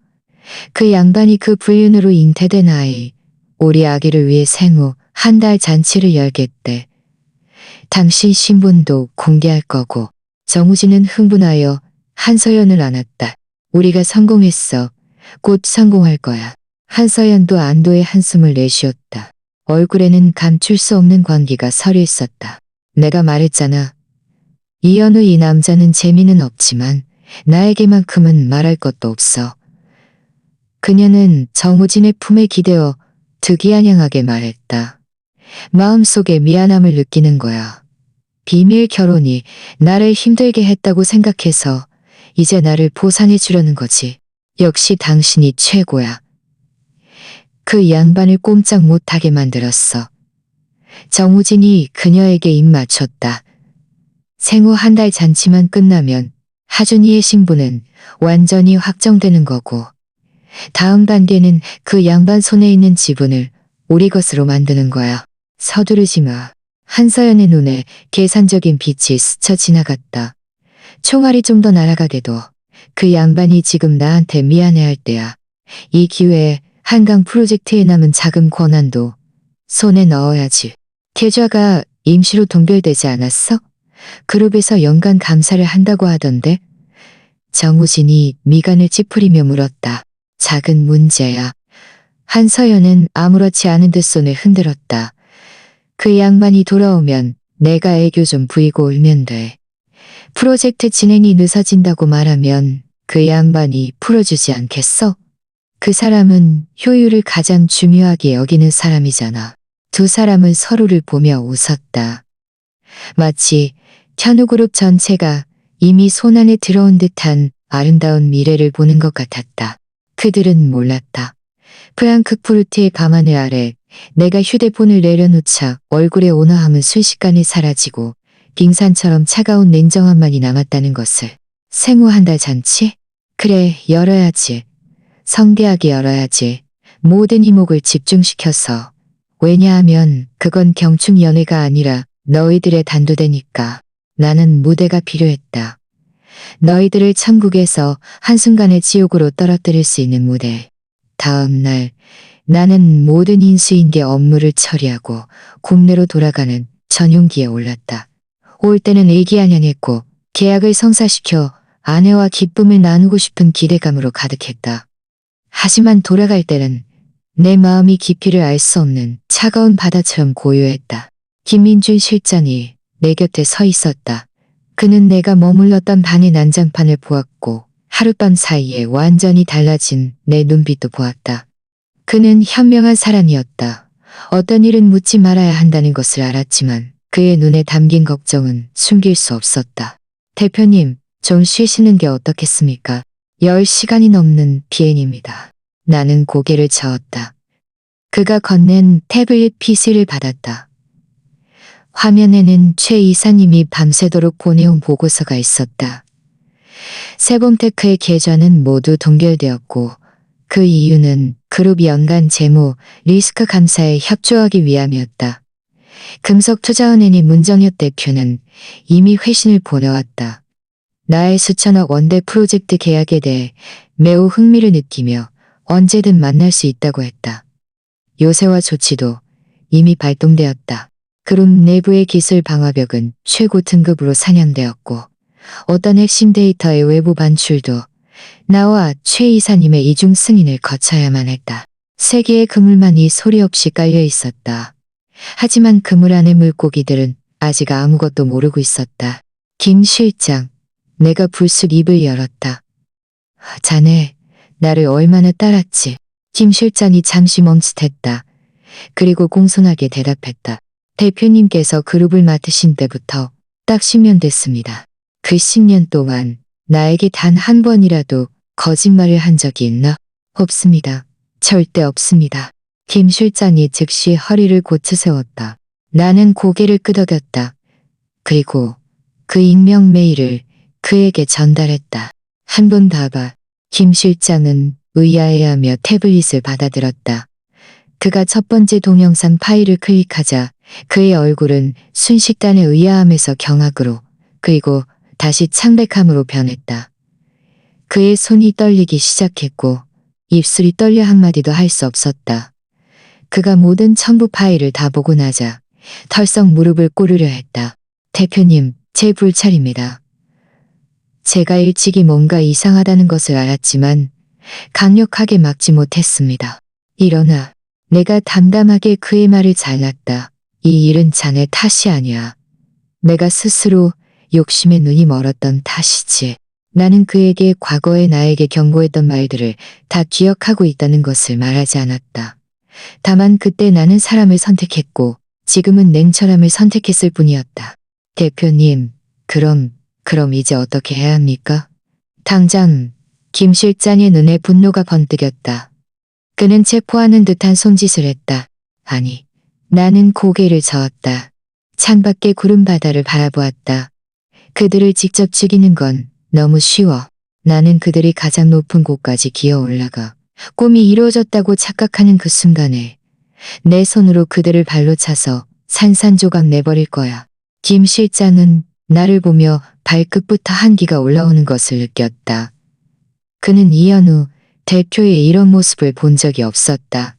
Speaker 1: 그 양반이 그 불륜으로 잉태된 아이, 우리 아기를 위해 생후 한 달 잔치를 열겠대. 당신 신분도 공개할 거고. 정우진은 흥분하여 한서연을 안았다. 우리가 성공했어. 곧 성공할 거야. 한서연도 안도의 한숨을 내쉬었다. 얼굴에는 감출 수 없는 광기가 서려 있었다. 내가 말했잖아. 이현우 이 남자는 재미는 없지만 나에게만큼은 말할 것도 없어. 그녀는 정우진의 품에 기대어 득이아냥하게 말했다. 마음속에 미안함을 느끼는 거야. 비밀 결혼이 나를 힘들게 했다고 생각해서 이제 나를 보상해 주려는 거지. 역시 당신이 최고야. 그 양반을 꼼짝 못하게 만들었어. 정우진이 그녀에게 입 맞췄다. 생후 한 달 잔치만 끝나면 하준이의 신부는 완전히 확정되는 거고, 다음 단계는 그 양반 손에 있는 지분을 우리 것으로 만드는 거야. 서두르지 마. 한서연의 눈에 계산적인 빛이 스쳐 지나갔다. 총알이 좀 더 날아가게도 그 양반이 지금 나한테 미안해할 때야. 이 기회에 한강 프로젝트에 남은 자금 권한도 손에 넣어야지. 계좌가 임시로 동결되지 않았어? 그룹에서 연간 감사를 한다고 하던데? 정우진이 미간을 찌푸리며 물었다. 작은 문제야. 한서연은 아무렇지 않은 듯 손을 흔들었다. 그 양반이 돌아오면 내가 애교 좀 부리고 울면 돼. 프로젝트 진행이 늦어진다고 말하면 그 양반이 풀어주지 않겠어? 그 사람은 효율을 가장 중요하게 여기는 사람이잖아. 두 사람은 서로를 보며 웃었다. 마치 현우그룹 전체가 이미 손안에 들어온 듯한 아름다운 미래를 보는 것 같았다. 그들은 몰랐다. 프랑크푸르트의 밤하늘 아래 내가 휴대폰을 내려놓자 얼굴의 온화함은 순식간에 사라지고 빙산처럼 차가운 냉정함만이 남았다는 것을. 생후 한 달 잔치? 그래, 열어야지. 성대하게 열어야지. 모든 이목을 집중시켜서. 왜냐하면 그건 경축 연회가 아니라 너희들의 단도대니까. 나는 무대가 필요했다. 너희들을 천국에서 한순간에 지옥으로 떨어뜨릴 수 있는 무대. 다음 날 나는 모든 인수인계 업무를 처리하고 국내로 돌아가는 전용기에 올랐다. 올 때는 의기양양했고 계약을 성사시켜 아내와 기쁨을 나누고 싶은 기대감으로 가득했다. 하지만 돌아갈 때는 내 마음이 깊이를 알 수 없는 차가운 바다처럼 고요했다. 김민준 실장이 내 곁에 서 있었다. 그는 내가 머물렀던 방의 난장판을 보았고 하룻밤 사이에 완전히 달라진 내 눈빛도 보았다. 그는 현명한 사람이었다. 어떤 일은 묻지 말아야 한다는 것을 알았지만 그의 눈에 담긴 걱정은 숨길 수 없었다. 대표님, 좀 쉬시는 게 어떻겠습니까? 10시간이 넘는 비행입니다. 나는 고개를 저었다. 그가 건넨 태블릿 PC를 받았다. 화면에는 최 이사님이 밤새도록 보내온 보고서가 있었다. 세범테크의 계좌는 모두 동결되었고 그 이유는 그룹 연간 재무, 리스크 감사에 협조하기 위함이었다. 금속투자은행의 문정엽 대표는 이미 회신을 보내왔다. 나의 수천억 원대 프로젝트 계약에 대해 매우 흥미를 느끼며 언제든 만날 수 있다고 했다. 요새화 조치도 이미 발동되었다. 그룹 내부의 기술 방화벽은 최고 등급으로 상향되었고 어떤 핵심 데이터의 외부 반출도 나와 최 이사님의 이중 승인을 거쳐야만 했다. 세 개의 그물만이 소리 없이 깔려 있었다. 하지만 그물 안의 물고기들은 아직 아무것도 모르고 있었다. 김 실장, 내가 불쑥 입을 열었다. 자네, 나를 얼마나 따랐지? 김 실장이 잠시 멈칫했다. 그리고 공손하게 대답했다. 대표님께서 그룹을 맡으신 때부터 딱 10년 됐습니다. 그 10년 동안 나에게 단 한 번이라도 거짓말을 한 적이 있나? 없습니다. 절대 없습니다. 김 실장이 즉시 허리를 고쳐 세웠다. 나는 고개를 끄덕였다. 그리고 그 익명 메일을 그에게 전달했다. 한번 봐봐. 김 실장은 의아해하며 태블릿을 받아들었다. 그가 첫 번째 동영상 파일을 클릭하자 그의 얼굴은 순식간에 의아함에서 경악으로 그리고 다시 창백함으로 변했다. 그의 손이 떨리기 시작했고 입술이 떨려 한마디도 할 수 없었다. 그가 모든 첨부 파일을 다 보고 나자 털썩 무릎을 꿇으려 했다. 대표님, 제 불찰입니다. 제가 일찍이 뭔가 이상하다는 것을 알았지만 강력하게 막지 못했습니다. 일어나. 내가 담담하게 그의 말을 잘랐다. 이 일은 자네 탓이 아니야. 내가 스스로 욕심에 눈이 멀었던 탓이지. 나는 그에게 과거에 나에게 경고했던 말들을 다 기억하고 있다는 것을 말하지 않았다. 다만 그때 나는 사람을 선택했고 지금은 냉철함을 선택했을 뿐이었다. 대표님, 그럼 이제 어떻게 해야 합니까? 당장 김 실장의 눈에 분노가 번뜩였다. 그는 체포하는 듯한 손짓을 했다. 아니, 나는 고개를 저었다. 창밖의 구름 바다를 바라보았다. 그들을 직접 죽이는 건 너무 쉬워. 나는 그들이 가장 높은 곳까지 기어 올라가 꿈이 이루어졌다고 착각하는 그 순간에 내 손으로 그들을 발로 차서 산산조각 내버릴 거야. 김 실장은 나를 보며 발끝부터 한기가 올라오는 것을 느꼈다. 그는 이연후 대표의 이런 모습을 본 적이 없었다.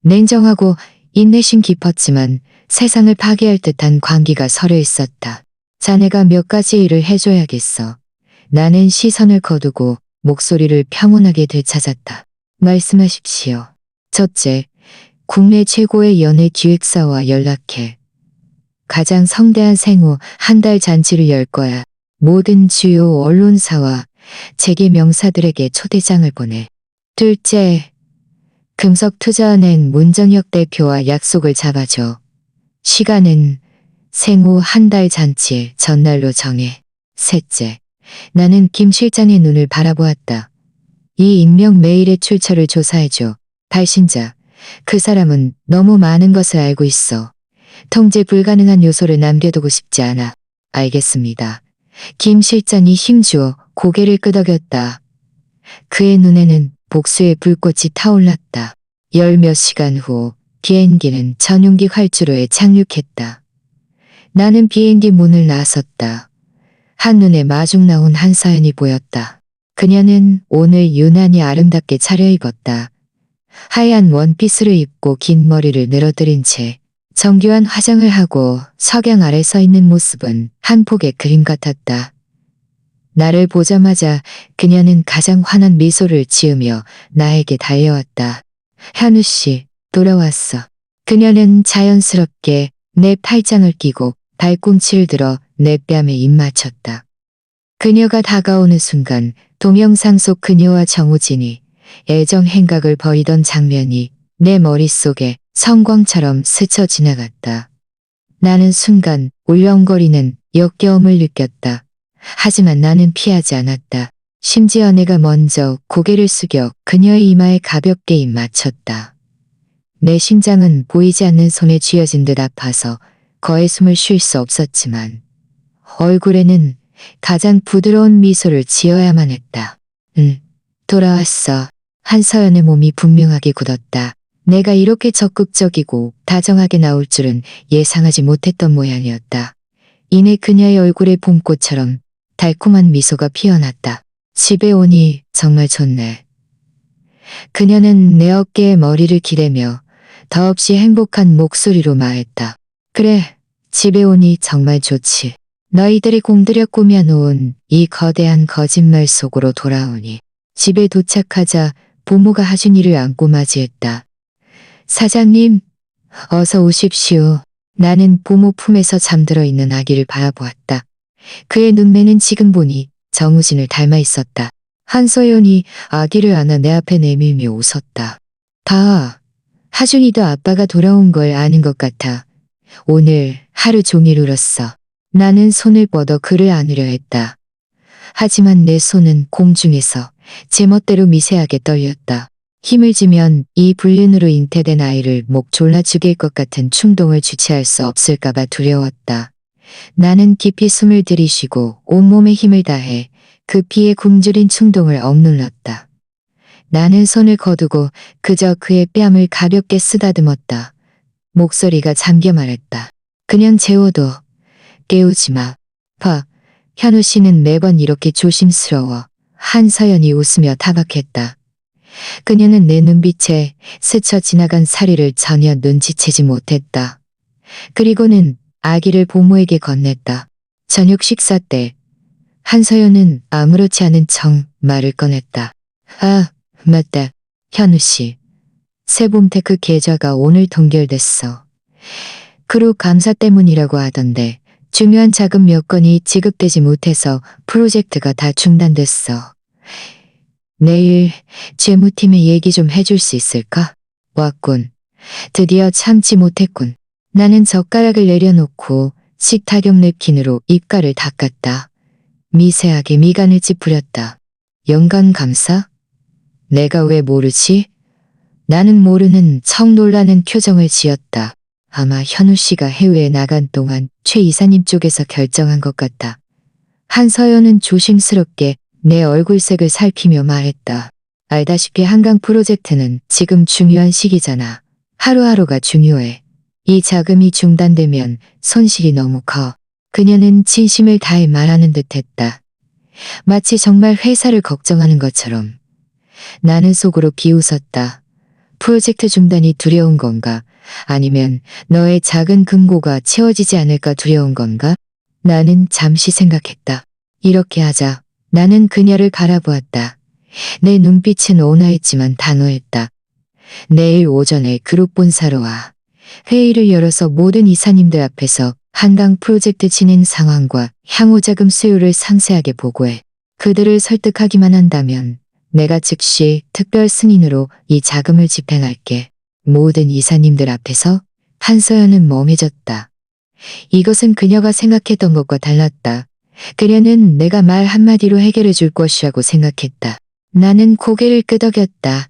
Speaker 1: 냉정하고 인내심 깊었지만 세상을 파괴할 듯한 광기가 서려 있었다. 자네가 몇 가지 일을 해줘야겠어. 나는 시선을 거두고 목소리를 평온하게 되찾았다. 말씀하십시오. 첫째, 국내 최고의 연예 기획사와 연락해. 가장 성대한 생후 한 달 잔치를 열 거야. 모든 주요 언론사와 재계 명사들에게 초대장을 보내. 둘째, 금석투자은행 문정혁 대표와 약속을 잡아줘. 시간은 생후 한 달 잔치 전날로 정해. 셋째, 나는 김 실장의 눈을 바라보았다. 이 익명 메일의 출처를 조사해줘. 발신자, 그 사람은 너무 많은 것을 알고 있어. 통제 불가능한 요소를 남겨두고 싶지 않아. 알겠습니다. 김 실장이 힘주어 고개를 끄덕였다. 그의 눈에는 복수의 불꽃이 타올랐다. 열 몇 시간 후 비행기는 전용기 활주로에 착륙했다. 나는 비행기 문을 나섰다. 한눈에 마중 나온 한서연이 보였다. 그녀는 오늘 유난히 아름답게 차려입었다. 하얀 원피스를 입고 긴 머리를 늘어뜨린 채 정교한 화장을 하고 석양 아래 서 있는 모습은 한 폭의 그림 같았다. 나를 보자마자 그녀는 가장 환한 미소를 지으며 나에게 달려왔다. 현우 씨, 돌아왔어. 그녀는 자연스럽게 내 팔짱을 끼고 발꿈치를 들어 내 뺨에 입 맞췄다. 그녀가 다가오는 순간 동영상 속 그녀와 정우진이 애정 행각을 벌이던 장면이 내 머릿속에 성광처럼 스쳐 지나갔다. 나는 순간 울렁거리는 역겨움을 느꼈다. 하지만 나는 피하지 않았다. 심지어 내가 먼저 고개를 숙여 그녀의 이마에 가볍게 입 맞췄다. 내 심장은 보이지 않는 손에 쥐어진 듯 아파서 거의 숨을 쉴 수 없었지만 얼굴에는 가장 부드러운 미소를 지어야만 했다. 돌아왔어. 한서연의 몸이 분명하게 굳었다. 내가 이렇게 적극적이고 다정하게 나올 줄은 예상하지 못했던 모양이었다. 이내 그녀의 얼굴에 봄꽃처럼 달콤한 미소가 피어났다. 집에 오니 정말 좋네. 그녀는 내 어깨에 머리를 기대며 더없이 행복한 목소리로 말했다. 그래, 집에 오니 정말 좋지. 너희들이 공들여 꾸며놓은 이 거대한 거짓말 속으로 돌아오니. 집에 도착하자 부모가 하준이를 안고 맞이했다. 사장님, 어서 오십시오. 나는 부모 품에서 잠들어 있는 아기를 바라보았다. 그의 눈매는 지금 보니 정우진을 닮아 있었다. 한서연이 아기를 안아 내 앞에 내밀며 웃었다. 봐. 하준이도 아빠가 돌아온 걸 아는 것 같아. 오늘 하루 종일 울었어. 나는 손을 뻗어 그를 안으려 했다. 하지만 내 손은 공중에서 제멋대로 미세하게 떨렸다. 힘을 주면 이 불륜으로 잉태된 아이를 목 졸라 죽일 것 같은 충동을 주체할 수 없을까봐 두려웠다. 나는 깊이 숨을 들이쉬고 온몸에 힘을 다해 그 피에 굶주린 충동을 억눌렀다. 나는 손을 거두고 그저 그의 뺨을 가볍게 쓰다듬었다. 목소리가 잠겨 말했다. 그냥 재워둬. 깨우지 마. 봐. 현우 씨는 매번 이렇게 조심스러워. 한서연이 웃으며 타박했다. 그녀는 내 눈빛에 스쳐 지나간 사리를 전혀 눈치채지 못했다. 그리고는 아기를 부모에게 건넸다. 저녁 식사 때 한서연은 아무렇지 않은 척 말을 꺼냈다. 아, 맞다. 현우 씨. 세봄테크 계좌가 오늘 동결됐어. 그룹 감사 때문이라고 하던데 중요한 자금 몇 건이 지급되지 못해서 프로젝트가 다 중단됐어. 내일 재무팀에 얘기 좀 해줄 수 있을까? 왔군. 드디어 참지 못했군. 나는 젓가락을 내려놓고 식탁용 냅킨으로 입가를 닦았다. 미세하게 미간을 찌푸렸다. 연간 감사? 내가 왜 모르지? 나는 모르는 척 놀라는 표정을 지었다. 아마 현우 씨가 해외에 나간 동안 최 이사님 쪽에서 결정한 것 같다. 한서연은 조심스럽게 내 얼굴색을 살피며 말했다. 알다시피 한강 프로젝트는 지금 중요한 시기잖아. 하루하루가 중요해. 이 자금이 중단되면 손실이 너무 커. 그녀는 진심을 다해 말하는 듯했다. 마치 정말 회사를 걱정하는 것처럼. 나는 속으로 비웃었다. 프로젝트 중단이 두려운 건가? 아니면 너의 작은 금고가 채워지지 않을까 두려운 건가? 나는 잠시 생각했다. 이렇게 하자. 나는 그녀를 바라보았다. 내 눈빛은 온화했지만 단호했다. 내일 오전에 그룹 본사로 와. 회의를 열어서 모든 이사님들 앞에서 한강 프로젝트 진행 상황과 향후 자금 수요를 상세하게 보고해. 그들을 설득하기만 한다면 내가 즉시 특별 승인으로 이 자금을 집행할게. 모든 이사님들 앞에서. 한서연은 멍해졌다. 이것은 그녀가 생각했던 것과 달랐다. 그녀는 내가 말 한마디로 해결해 줄 것이라고 생각했다. 나는 고개를 끄덕였다.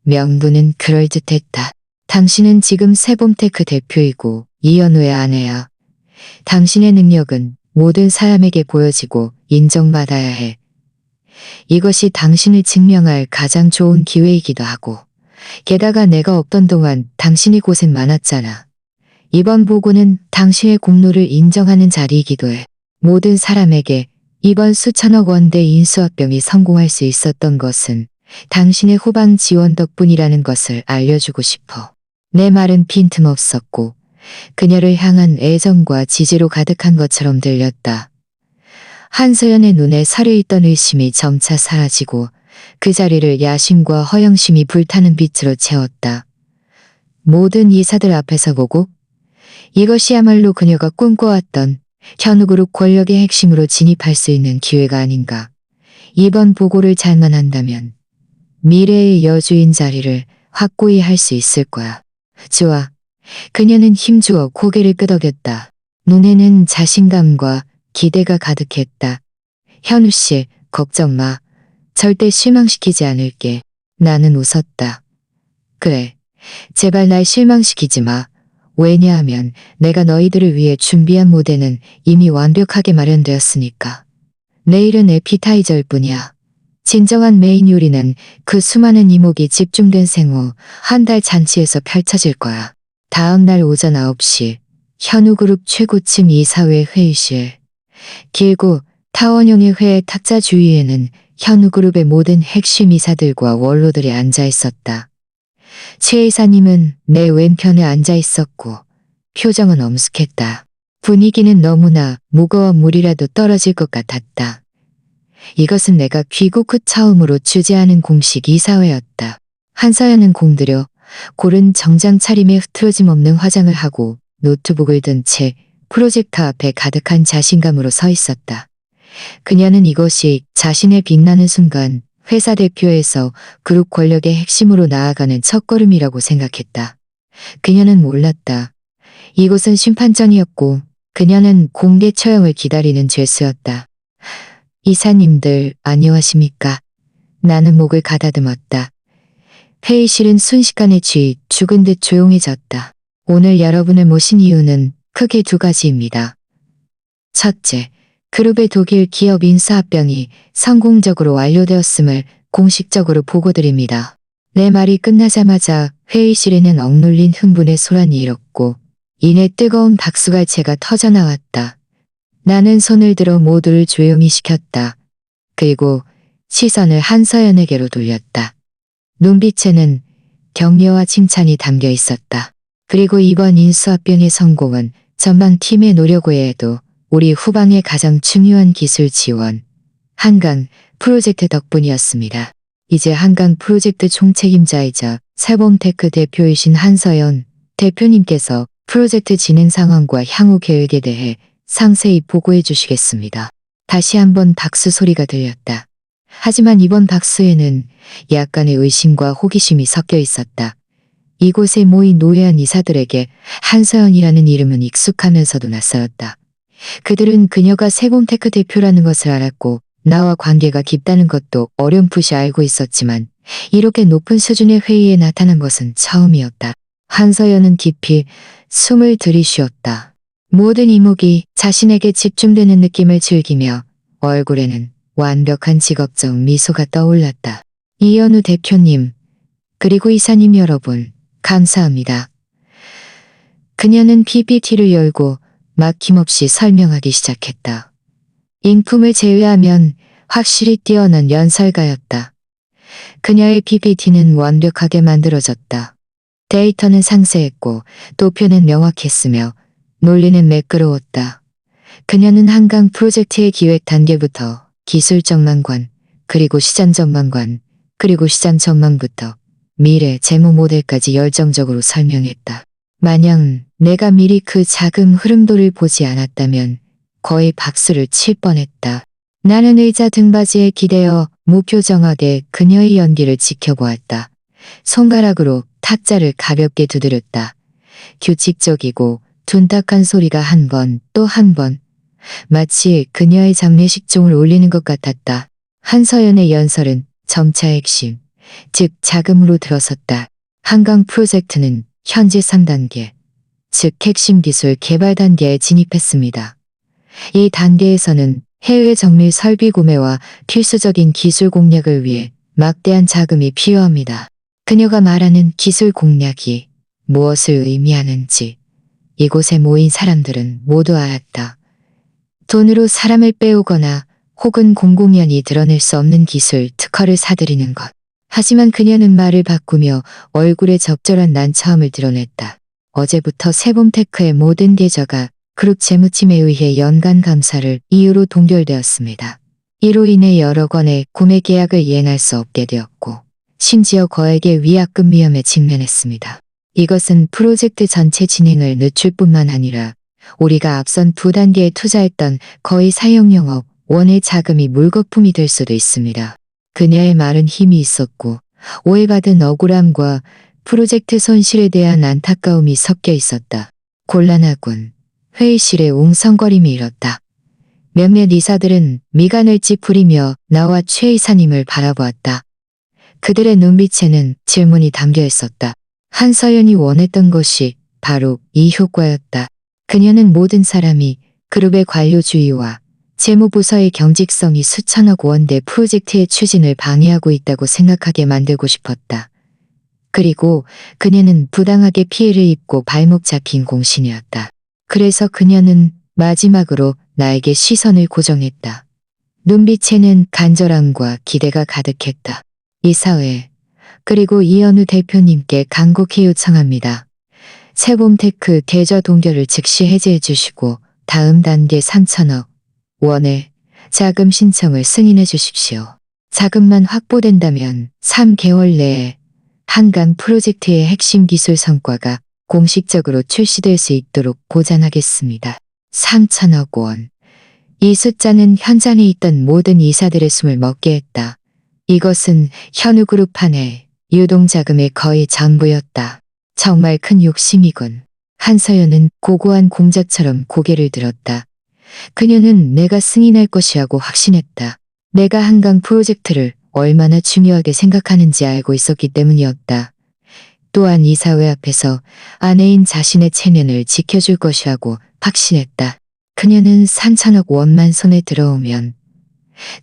Speaker 1: 명분은 그럴듯했다. 당신은 지금 세봄테크 대표이고 이현우의 아내야. 당신의 능력은 모든 사람에게 보여지고 인정받아야 해. 이것이 당신을 증명할 가장 좋은 기회이기도 하고. 게다가 내가 없던 동안 당신이 고생 많았잖아. 이번 보고는 당신의 공로를 인정하는 자리이기도 해. 모든 사람에게 이번 수천억 원대 인수합병이 성공할 수 있었던 것은 당신의 후방 지원 덕분이라는 것을 알려주고 싶어. 내 말은 빈틈없었고 그녀를 향한 애정과 지지로 가득한 것처럼 들렸다. 한서연의 눈에 서려있던 의심이 점차 사라지고 그 자리를 야심과 허영심이 불타는 빛으로 채웠다. 모든 이사들 앞에서 보고 이것이야말로 그녀가 꿈꿔왔던 현우그룹 권력의 핵심으로 진입할 수 있는 기회가 아닌가. 이번 보고를 잘만 한다면 미래의 여주인 자리를 확고히 할 수 있을 거야. 좋아. 그녀는 힘주어 고개를 끄덕였다. 눈에는 자신감과 기대가 가득했다. 현우 씨, 걱정 마. 절대 실망시키지 않을게. 나는 웃었다. 그래. 제발 날 실망시키지 마. 왜냐하면 내가 너희들을 위해 준비한 무대는 이미 완벽하게 마련되었으니까. 내일은 에피타이저일 뿐이야. 진정한 메인 요리는 그 수많은 이목이 집중된 생후 한 달 잔치에서 펼쳐질 거야. 다음 날 오전 9시 현우그룹 최고층 이사회 회의실. 길고 타원형의 회의 탁자 주위에는 현우그룹의 모든 핵심 이사들과 원로들이 앉아 있었다. 최 이사님은 내 왼편에 앉아 있었고 표정은 엄숙했다. 분위기는 너무나 무거워 물이라도 떨어질 것 같았다. 이것은 내가 귀국 후 처음으로 주재하는 공식 이사회였다. 한서연은 공들여 고른 정장 차림에 흐트러짐 없는 화장을 하고 노트북을 든 채 프로젝터 앞에 가득한 자신감으로 서 있었다. 그녀는 이것이 자신의 빛나는 순간 회사 대표에서 그룹 권력의 핵심으로 나아가는 첫걸음이라고 생각했다. 그녀는 몰랐다. 이곳은 심판정이었고 그녀는 공개 처형을 기다리는 죄수였다. 이사님들 안녕하십니까? 나는 목을 가다듬었다. 회의실은 순식간에 죽은 듯 조용해졌다. 오늘 여러분을 모신 이유는 크게 두 가지입니다. 첫째, 그룹의 독일 기업 인수합병이 성공적으로 완료되었음을 공식적으로 보고드립니다. 내 말이 끝나자마자 회의실에는 억눌린 흥분의 소란이 일었고 이내 뜨거운 박수갈채가 터져나왔다. 나는 손을 들어 모두를 조용히 시켰다. 그리고 시선을 한서연에게로 돌렸다. 눈빛에는 격려와 칭찬이 담겨 있었다. 그리고 이번 인수합병의 성공은 전방 팀의 노력 외에도 우리 후방의 가장 중요한 기술 지원, 한강 프로젝트 덕분이었습니다. 이제 한강 프로젝트 총책임자이자 세범테크 대표이신 한서연 대표님께서 프로젝트 진행 상황과 향후 계획에 대해 상세히 보고해 주시겠습니다. 다시 한번 박수 소리가 들렸다. 하지만 이번 박수에는 약간의 의심과 호기심이 섞여 있었다. 이곳에 모인 노회한 이사들에게 한서연이라는 이름은 익숙하면서도 낯설었다. 그들은 그녀가 세범테크 대표라는 것을 알았고 나와 관계가 깊다는 것도 어렴풋이 알고 있었지만 이렇게 높은 수준의 회의에 나타난 것은 처음이었다. 한서연은 깊이 숨을 들이쉬었다. 모든 이목이 자신에게 집중되는 느낌을 즐기며 얼굴에는 완벽한 직업적 미소가 떠올랐다. 이현우 대표님, 그리고 이사님 여러분, 감사합니다. 그녀는 PPT를 열고 막힘없이 설명하기 시작했다. 인품을 제외하면 확실히 뛰어난 연설가였다. 그녀의 PPT는 완벽하게 만들어졌다. 데이터는 상세했고 도표는 명확했으며 논리는 매끄러웠다. 그녀는 한강 프로젝트의 기획 단계부터 기술 전망관, 그리고 시장 전망관, 그리고 시장 전망부터 미래 재무 모델까지 열정적으로 설명했다. 만약 내가 미리 그 자금 흐름도를 보지 않았다면 거의 박수를 칠 뻔했다. 나는 의자 등받이에 기대어 무표정하게 그녀의 연기를 지켜보았다. 손가락으로 탁자를 가볍게 두드렸다. 규칙적이고 둔탁한 소리가 한 번 또 한 번, 마치 그녀의 장례식종을 울리는 것 같았다. 한서연의 연설은 점차 핵심, 즉 자금으로 들어섰다. 한강 프로젝트는 현재 3단계, 즉 핵심 기술 개발 단계에 진입했습니다. 이 단계에서는 해외 정밀 설비 구매와 필수적인 기술 공략을 위해 막대한 자금이 필요합니다. 그녀가 말하는 기술 공략이 무엇을 의미하는지 이곳에 모인 사람들은 모두 알았다. 돈으로 사람을 빼오거나 혹은 공공연히 드러낼 수 없는 기술 특허를 사들이는 것. 하지만 그녀는 말을 바꾸며 얼굴에 적절한 난처함을 드러냈다. 어제부터 세범테크의 모든 계좌가 그룹 재무팀에 의해 연간 감사를 이유로 동결되었습니다. 이로 인해 여러 건의 구매 계약을 이행할 수 없게 되었고 심지어 거액의 위약금 위험에 직면했습니다. 이것은 프로젝트 전체 진행을 늦출 뿐만 아니라 우리가 앞선 두 단계에 투자했던 거의 사용영업 원의 자금이 물거품이 될 수도 있습니다. 그녀의 말은 힘이 있었고 오해받은 억울함과 프로젝트 손실에 대한 안타까움이 섞여 있었다. 곤란하군. 회의실에 웅성거림이 일었다. 몇몇 이사들은 미간을 찌푸리며 나와 최 이사님을 바라보았다. 그들의 눈빛에는 질문이 담겨 있었다. 한서연이 원했던 것이 바로 이 효과였다. 그녀는 모든 사람이 그룹의 관료주의와 재무부서의 경직성이 수천억 원대 프로젝트의 추진을 방해하고 있다고 생각하게 만들고 싶었다. 그리고 그녀는 부당하게 피해를 입고 발목 잡힌 공신이었다. 그래서 그녀는 마지막으로 나에게 시선을 고정했다. 눈빛에는 간절함과 기대가 가득했다. 이사회, 그리고 이현우 대표님께 간곡히 요청합니다. 세범테크 계좌 동결을 즉시 해제해 주시고 다음 단계 3천억 원의 자금 신청을 승인해 주십시오. 자금만 확보된다면 3개월 내에 한강 프로젝트의 핵심 기술 성과가 공식적으로 출시될 수 있도록 보장하겠습니다. 3천억 원. 이 숫자는 현장에 있던 모든 이사들의 숨을 먹게 했다. 이것은 현우그룹 안의 유동자금의 거의 전부였다. 정말 큰 욕심이군. 한서연은 고고한 공자처럼 고개를 들었다. 그녀는 내가 승인할 것이라고 확신했다. 내가 한강 프로젝트를 얼마나 중요하게 생각하는지 알고 있었기 때문이었다. 또한 이 사회 앞에서 아내인 자신의 체면을 지켜줄 것이라고 확신했다. 그녀는 3천억 원만 손에 들어오면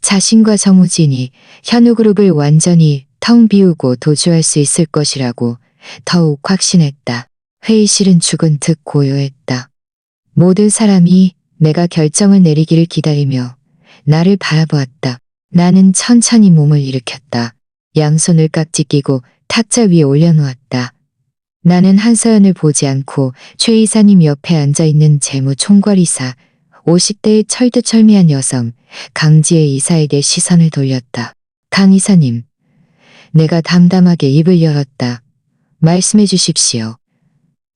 Speaker 1: 자신과 정우진이 현우그룹을 완전히 텅 비우고 도주할 수 있을 것이라고 더욱 확신했다. 회의실은 죽은 듯 고요했다. 모든 사람이 내가 결정을 내리기를 기다리며 나를 바라보았다. 나는 천천히 몸을 일으켰다. 양손을 깍지 끼고 탁자 위에 올려놓았다. 나는 한서연을 보지 않고 최 이사님 옆에 앉아있는 재무총괄이사 50대의 철두철미한 여성 강지혜 이사에게 시선을 돌렸다. 강 이사님, 내가 담담하게 입을 열었다. 말씀해 주십시오.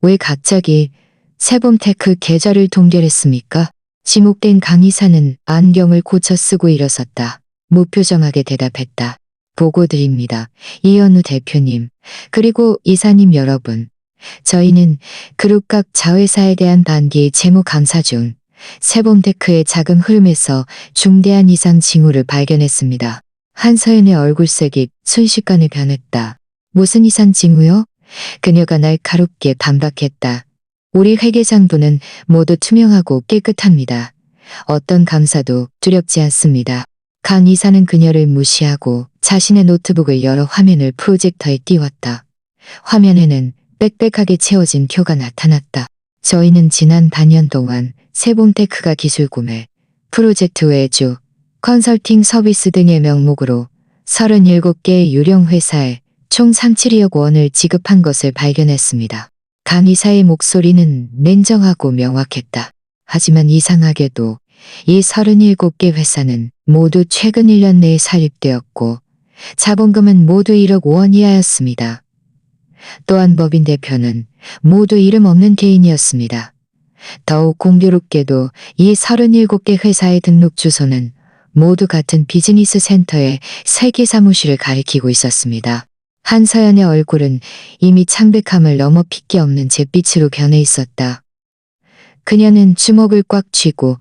Speaker 1: 왜 갑자기 세범테크 계좌를 동결했습니까? 지목된 강 이사는 안경을 고쳐 쓰고 일어섰다. 무표정하게 대답했다. 보고 드립니다. 이현우 대표님, 그리고 이사님 여러분. 저희는 그룹 각 자회사에 대한 단기 재무 감사 중 세범테크의 자금 흐름에서 중대한 이상 징후를 발견했습니다. 한서연의 얼굴색이 순식간에 변했다. 무슨 이상 징후요? 그녀가 날카롭게 반박했다. 우리 회계장부는 모두 투명하고 깨끗합니다. 어떤 감사도 두렵지 않습니다. 강 이사는 그녀를 무시하고 자신의 노트북을 열어 화면을 프로젝터에 띄웠다. 화면에는 빽빽하게 채워진 표가 나타났다. 저희는 지난 반년 동안 세범테크가 기술 구매, 프로젝트 외주, 컨설팅 서비스 등의 명목으로 37개의 유령 회사에 총 37억 원을 지급한 것을 발견했습니다. 강 이사의 목소리는 냉정하고 명확했다. 하지만 이상하게도 이 37개 회사는 모두 최근 1년 내에 설립되었고 자본금은 모두 1억 원 이하였습니다. 또한 법인 대표는 모두 이름 없는 개인이었습니다. 더욱 공교롭게도 이 37개 회사의 등록 주소는 모두 같은 비즈니스 센터의 세계 사무실을 가리키고 있었습니다. 한서연의 얼굴은 이미 창백함을 넘어 핏기 없는 잿빛으로 변해 있었다. 그녀는 주먹을 꽉 쥐고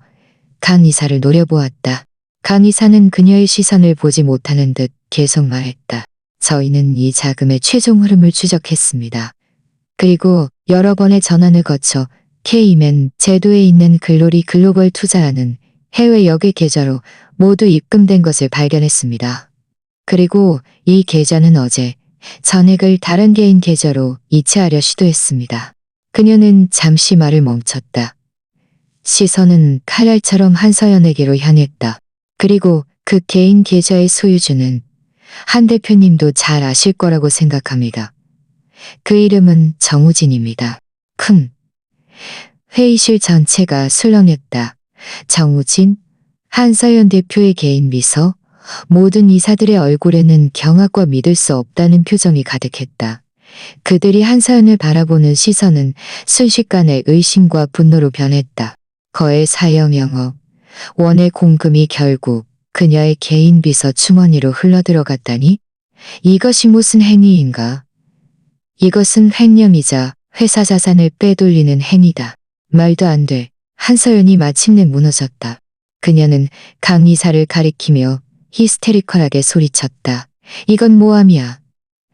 Speaker 1: 강 이사를 노려보았다. 강 이사는 그녀의 시선을 보지 못하는 듯 계속 말했다. 저희는 이 자금의 최종 흐름을 추적했습니다. 그리고 여러 번의 전환을 거쳐 K맨 제도에 있는 글로리 글로벌 투자라는 해외 역의 계좌로 모두 입금된 것을 발견했습니다. 그리고 이 계좌는 어제 전액을 다른 개인 계좌로 이체하려 시도했습니다. 그녀는 잠시 말을 멈췄다. 시선은 칼날처럼 한서연에게로 향했다. 그리고 그 개인 계좌의 소유주는 한 대표님도 잘 아실 거라고 생각합니다. 그 이름은 정우진입니다. 회의실 전체가 술렁였다. 정우진, 한서연 대표의 개인 비서, 모든 이사들의 얼굴에는 경악과 믿을 수 없다는 표정이 가득했다. 그들이 한서연을 바라보는 시선은 순식간에 의심과 분노로 변했다. 거의 사형영업, 원의 공금이 결국 그녀의 개인 비서 주머니로 흘러들어갔다니? 이것이 무슨 행위인가? 이것은 횡령이자 회사 자산을 빼돌리는 행위다. 말도 안 돼. 한서연이 마침내 무너졌다. 그녀는 강 이사를 가리키며 히스테리컬하게 소리쳤다. 이건 모함이야.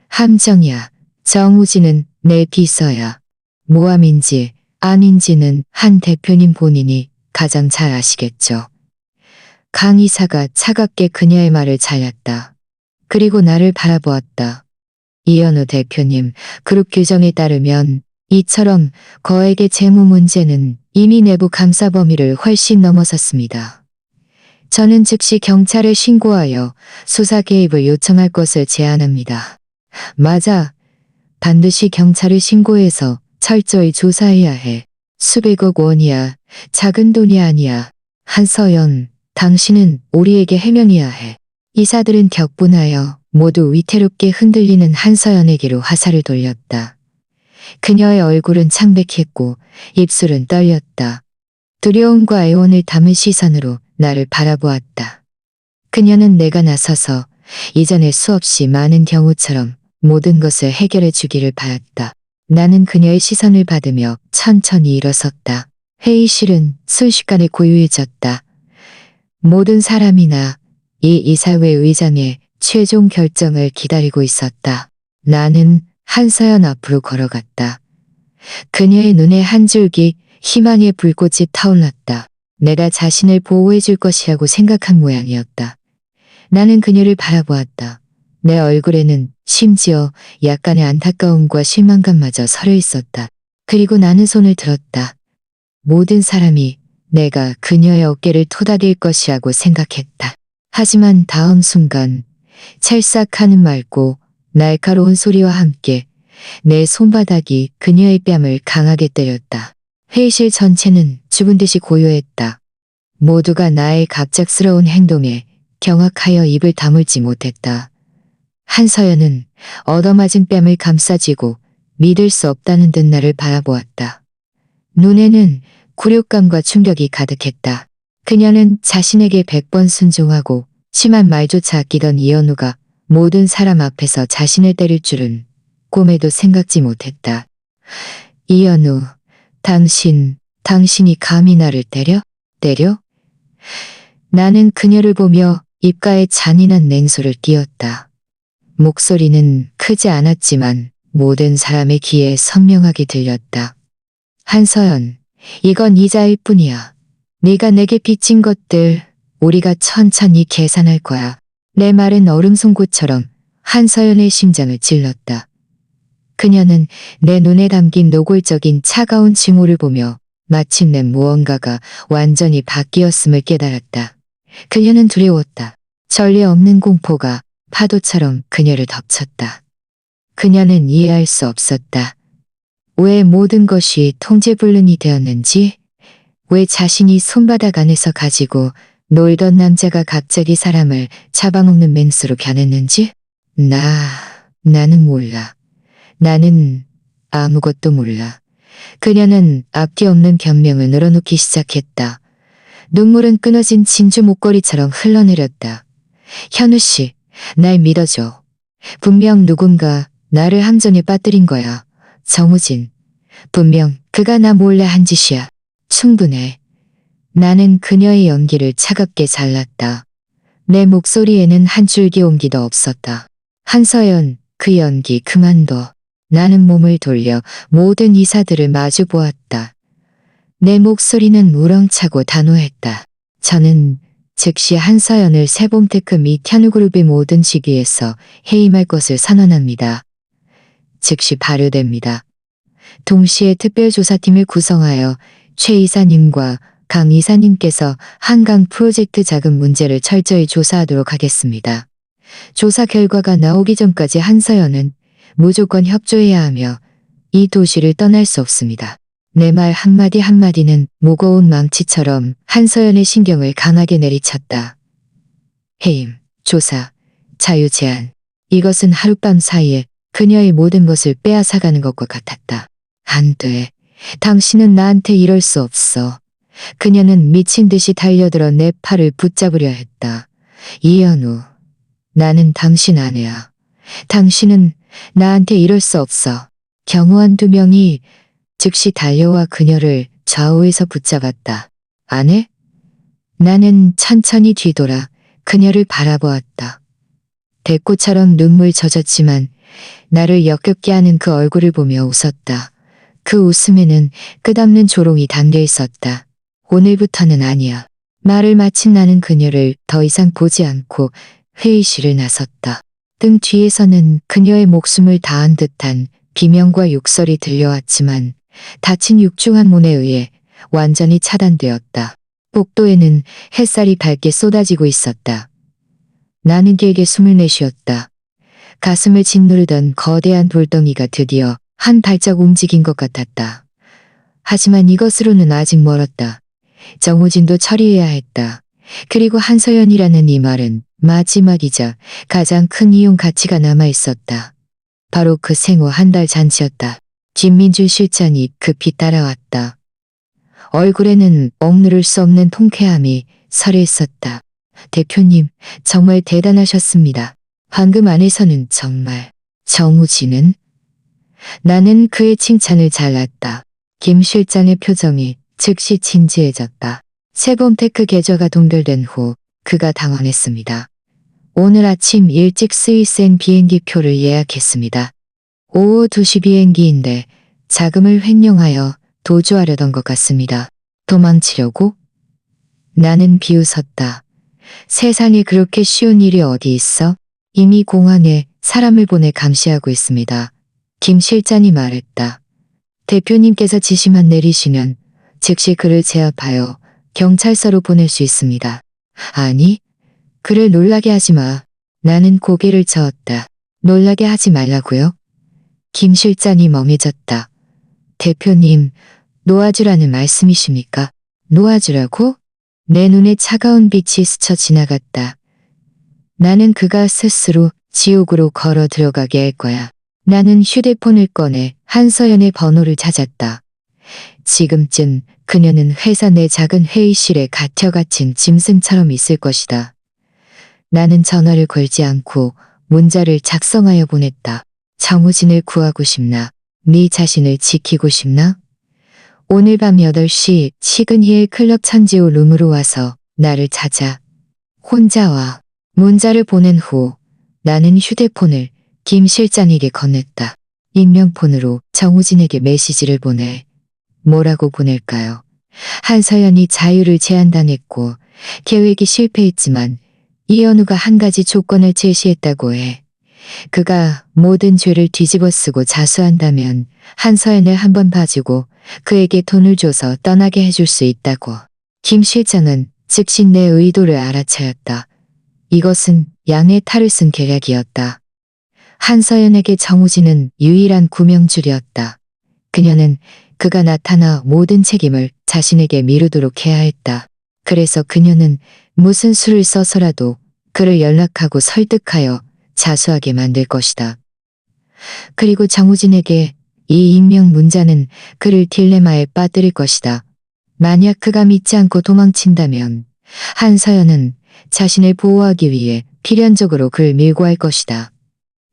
Speaker 1: 함정이야. 정우진은 내 비서야. 모함인지 아닌지는 한 대표님 본인이 가장 잘 아시겠죠. 강 이사가 차갑게 그녀의 말을 잘랐다. 그리고 나를 바라보았다. 이현우 대표님, 그룹 규정에 따르면 이처럼 거액의 재무 문제는 이미 내부 감사 범위를 훨씬 넘어섰습니다. 저는 즉시 경찰에 신고하여 수사 개입을 요청할 것을 제안합니다. 맞아. 반드시 경찰에 신고해서 철저히 조사해야 해. 수백억 원이야. 작은 돈이 아니야. 한서연, 당신은 우리에게 해명해야 해. 이사들은 격분하여 모두 위태롭게 흔들리는 한서연에게로 화살을 돌렸다. 그녀의 얼굴은 창백했고 입술은 떨렸다. 두려움과 애원을 담은 시선으로 나를 바라보았다. 그녀는 내가 나서서 이전에 수없이 많은 경우처럼 모든 것을 해결해 주기를 바랐다. 나는 그녀의 시선을 받으며 천천히 일어섰다. 회의실은 순식간에 고요해졌다. 모든 사람이나 이 이사회 의장의 최종 결정을 기다리고 있었다. 나는 한서연 앞으로 걸어갔다. 그녀의 눈에 한 줄기 희망의 불꽃이 타올랐다. 내가 자신을 보호해 줄 것이라고 생각한 모양이었다. 나는 그녀를 바라보았다. 내 얼굴에는 심지어 약간의 안타까움과 실망감마저 서려 있었다. 그리고 나는 손을 들었다. 모든 사람이 내가 그녀의 어깨를 토닥일 것이라고 생각했다. 하지만 다음 순간 찰싹하는 맑고 날카로운 소리와 함께 내 손바닥이 그녀의 뺨을 강하게 때렸다. 회의실 전체는 죽은 듯이 고요했다. 모두가 나의 갑작스러운 행동에 경악하여 입을 다물지 못했다. 한서연은 얻어맞은 뺨을 감싸쥐고 믿을 수 없다는 듯 나를 바라보았다. 눈에는 굴욕감과 충격이 가득했다. 그녀는 자신에게 100번 순종하고 심한 말조차 아끼던 이현우가 모든 사람 앞에서 자신을 때릴 줄은 꿈에도 생각지 못했다. 이현우, 당신이 감히 나를 때려? 나는 그녀를 보며 입가에 잔인한 냉소를 띄었다. 목소리는 크지 않았지만 모든 사람의 귀에 선명하게 들렸다. 한서연, 이건 이자일 뿐이야. 네가 내게 빚진 것들 우리가 천천히 계산할 거야. 내 말은 얼음송곳처럼 한서연의 심장을 찔렀다. 그녀는 내 눈에 담긴 노골적인 차가운 징후를 보며 마침내 무언가가 완전히 바뀌었음을 깨달았다. 그녀는 두려웠다. 전례 없는 공포가 파도처럼 그녀를 덮쳤다. 그녀는 이해할 수 없었다. 왜 모든 것이 통제불능이 되었는지, 왜 자신이 손바닥 안에서 가지고 놀던 남자가 갑자기 사람을 잡아먹는 맹수로 변했는지? 나는 몰라. 나는 아무것도 몰라. 그녀는 앞뒤 없는 변명을 늘어놓기 시작했다. 눈물은 끊어진 진주 목걸이처럼 흘러내렸다. 현우 씨, 날 믿어줘. 분명 누군가 나를 함정에 빠뜨린 거야. 정우진. 분명 그가 나 몰래 한 짓이야. 충분해. 나는 그녀의 연기를 차갑게 잘랐다. 내 목소리에는 한 줄기 온기도 없었다. 한서연, 그 연기 그만둬. 나는 몸을 돌려 모든 이사들을 마주 보았다. 내 목소리는 우렁차고 단호했다. 저는 즉시 한서연을 세봄테크 및 현우그룹의 모든 직위에서 해임할 것을 선언합니다. 즉시 발효됩니다. 동시에 특별조사팀을 구성하여 최 이사님과 강 이사님께서 한강 프로젝트 자금 문제를 철저히 조사하도록 하겠습니다. 조사 결과가 나오기 전까지 한서연은 무조건 협조해야 하며 이 도시를 떠날 수 없습니다. 내 말 한마디 한마디는 무거운 망치처럼 한서연의 신경을 강하게 내리쳤다. 해임, 조사, 자유 제한. 이것은 하룻밤 사이에 그녀의 모든 것을 빼앗아가는 것과 같았다. 안 돼. 당신은 나한테 이럴 수 없어. 그녀는 미친 듯이 달려들어 내 팔을 붙잡으려 했다. 이현우, 나는 당신 아내야. 당신은 나한테 이럴 수 없어. 경호원 2명이 즉시 달려와 그녀를 좌우에서 붙잡았다. 아내? 나는 천천히 뒤돌아 그녀를 바라보았다. 대꽃처럼 눈물 젖었지만 나를 역겹게 하는 그 얼굴을 보며 웃었다. 그 웃음에는 끝없는 조롱이 담겨 있었다. 오늘부터는 아니야. 말을 마친 나는 그녀를 더 이상 보지 않고 회의실을 나섰다. 등 뒤에서는 그녀의 목숨을 다한 듯한 비명과 욕설이 들려왔지만 닫힌 육중한 문에 의해 완전히 차단되었다. 복도에는 햇살이 밝게 쏟아지고 있었다. 나는 길게 숨을 내쉬었다. 가슴을 짓누르던 거대한 돌덩이가 드디어 한 발짝 움직인 것 같았다. 하지만 이것으로는 아직 멀었다. 정우진도 처리해야 했다. 그리고 한서연이라는 이 말은 마지막이자 가장 큰 이용 가치가 남아 있었다. 바로 그 생후 한 달 잔치였다. 김민준 실장이 급히 따라왔다. 얼굴에는 억누를 수 없는 통쾌함이 서려 있었다. 대표님, 정말 대단하셨습니다. 방금 안에서는 정말. 정우진은? 나는 그의 칭찬을 잘랐다. 김 실장의 표정이 즉시 진지해졌다. 세범테크 계좌가 동결된 후 그가 당황했습니다. 오늘 아침 일찍 스위스행 비행기 표를 예약했습니다. 오후 2시 비행기인데 자금을 횡령하여 도주하려던 것 같습니다. 도망치려고? 나는 비웃었다. 세상에 그렇게 쉬운 일이 어디 있어? 이미 공항에 사람을 보내 감시하고 있습니다. 김 실장이 말했다. 대표님께서 지시만 내리시면 즉시 그를 제압하여 경찰서로 보낼 수 있습니다. 아니, 그를 놀라게 하지 마. 나는 고개를 저었다. 놀라게 하지 말라고요? 김 실장이 멍해졌다. 대표님, 놓아주라는 말씀이십니까? 놓아주라고? 내 눈에 차가운 빛이 스쳐 지나갔다. 나는 그가 스스로 지옥으로 걸어 들어가게 할 거야. 나는 휴대폰을 꺼내 한서연의 번호를 찾았다. 지금쯤 그녀는 회사 내 작은 회의실에 갇혀 갇힌 짐승처럼 있을 것이다. 나는 전화를 걸지 않고 문자를 작성하여 보냈다. 정우진을 구하고 싶나? 네 자신을 지키고 싶나? 오늘 밤 8시 시그니엘 클럽 천지호 룸으로 와서 나를 찾아. 혼자 와. 문자를 보낸 후 나는 휴대폰을 김 실장에게 건넸다. 익명폰으로 정우진에게 메시지를 보내. 뭐라고 보낼까요? 한서연이 자유를 제한당했고 계획이 실패했지만 이현우가 한 가지 조건을 제시했다고 해. 그가 모든 죄를 뒤집어 쓰고 자수한다면 한서연을 한번 봐주고 그에게 돈을 줘서 떠나게 해줄 수 있다고. 김 실장은 즉시 내 의도를 알아차렸다. 이것은 양의 탈을 쓴 계략이었다. 한서연에게 정우진은 유일한 구명줄이었다. 그녀는 그가 나타나 모든 책임을 자신에게 미루도록 해야 했다. 그래서 그녀는 무슨 수를 써서라도 그를 연락하고 설득하여 자수하게 만들 것이다. 그리고 정우진에게 이 익명 문자는 그를 딜레마에 빠뜨릴 것이다. 만약 그가 믿지 않고 도망친다면 한서연은 자신을 보호하기 위해 필연적으로 그를 밀고 할 것이다.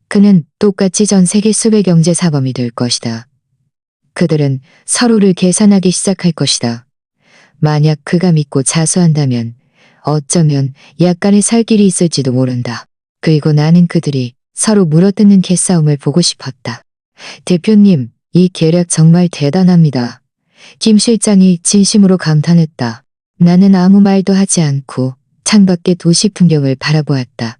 Speaker 1: 그는 똑같이 전 세계 수백 경제 사범이 될 것이다. 그들은 서로를 계산하기 시작할 것이다. 만약 그가 믿고 자수한다면 어쩌면 약간의 살 길이 있을지도 모른다. 그리고 나는 그들이 서로 물어뜯는 개싸움을 보고 싶었다. 대표님, 이 계략 정말 대단합니다. 김 실장이 진심으로 감탄했다. 나는 아무 말도 하지 않고 창밖의 도시 풍경을 바라보았다.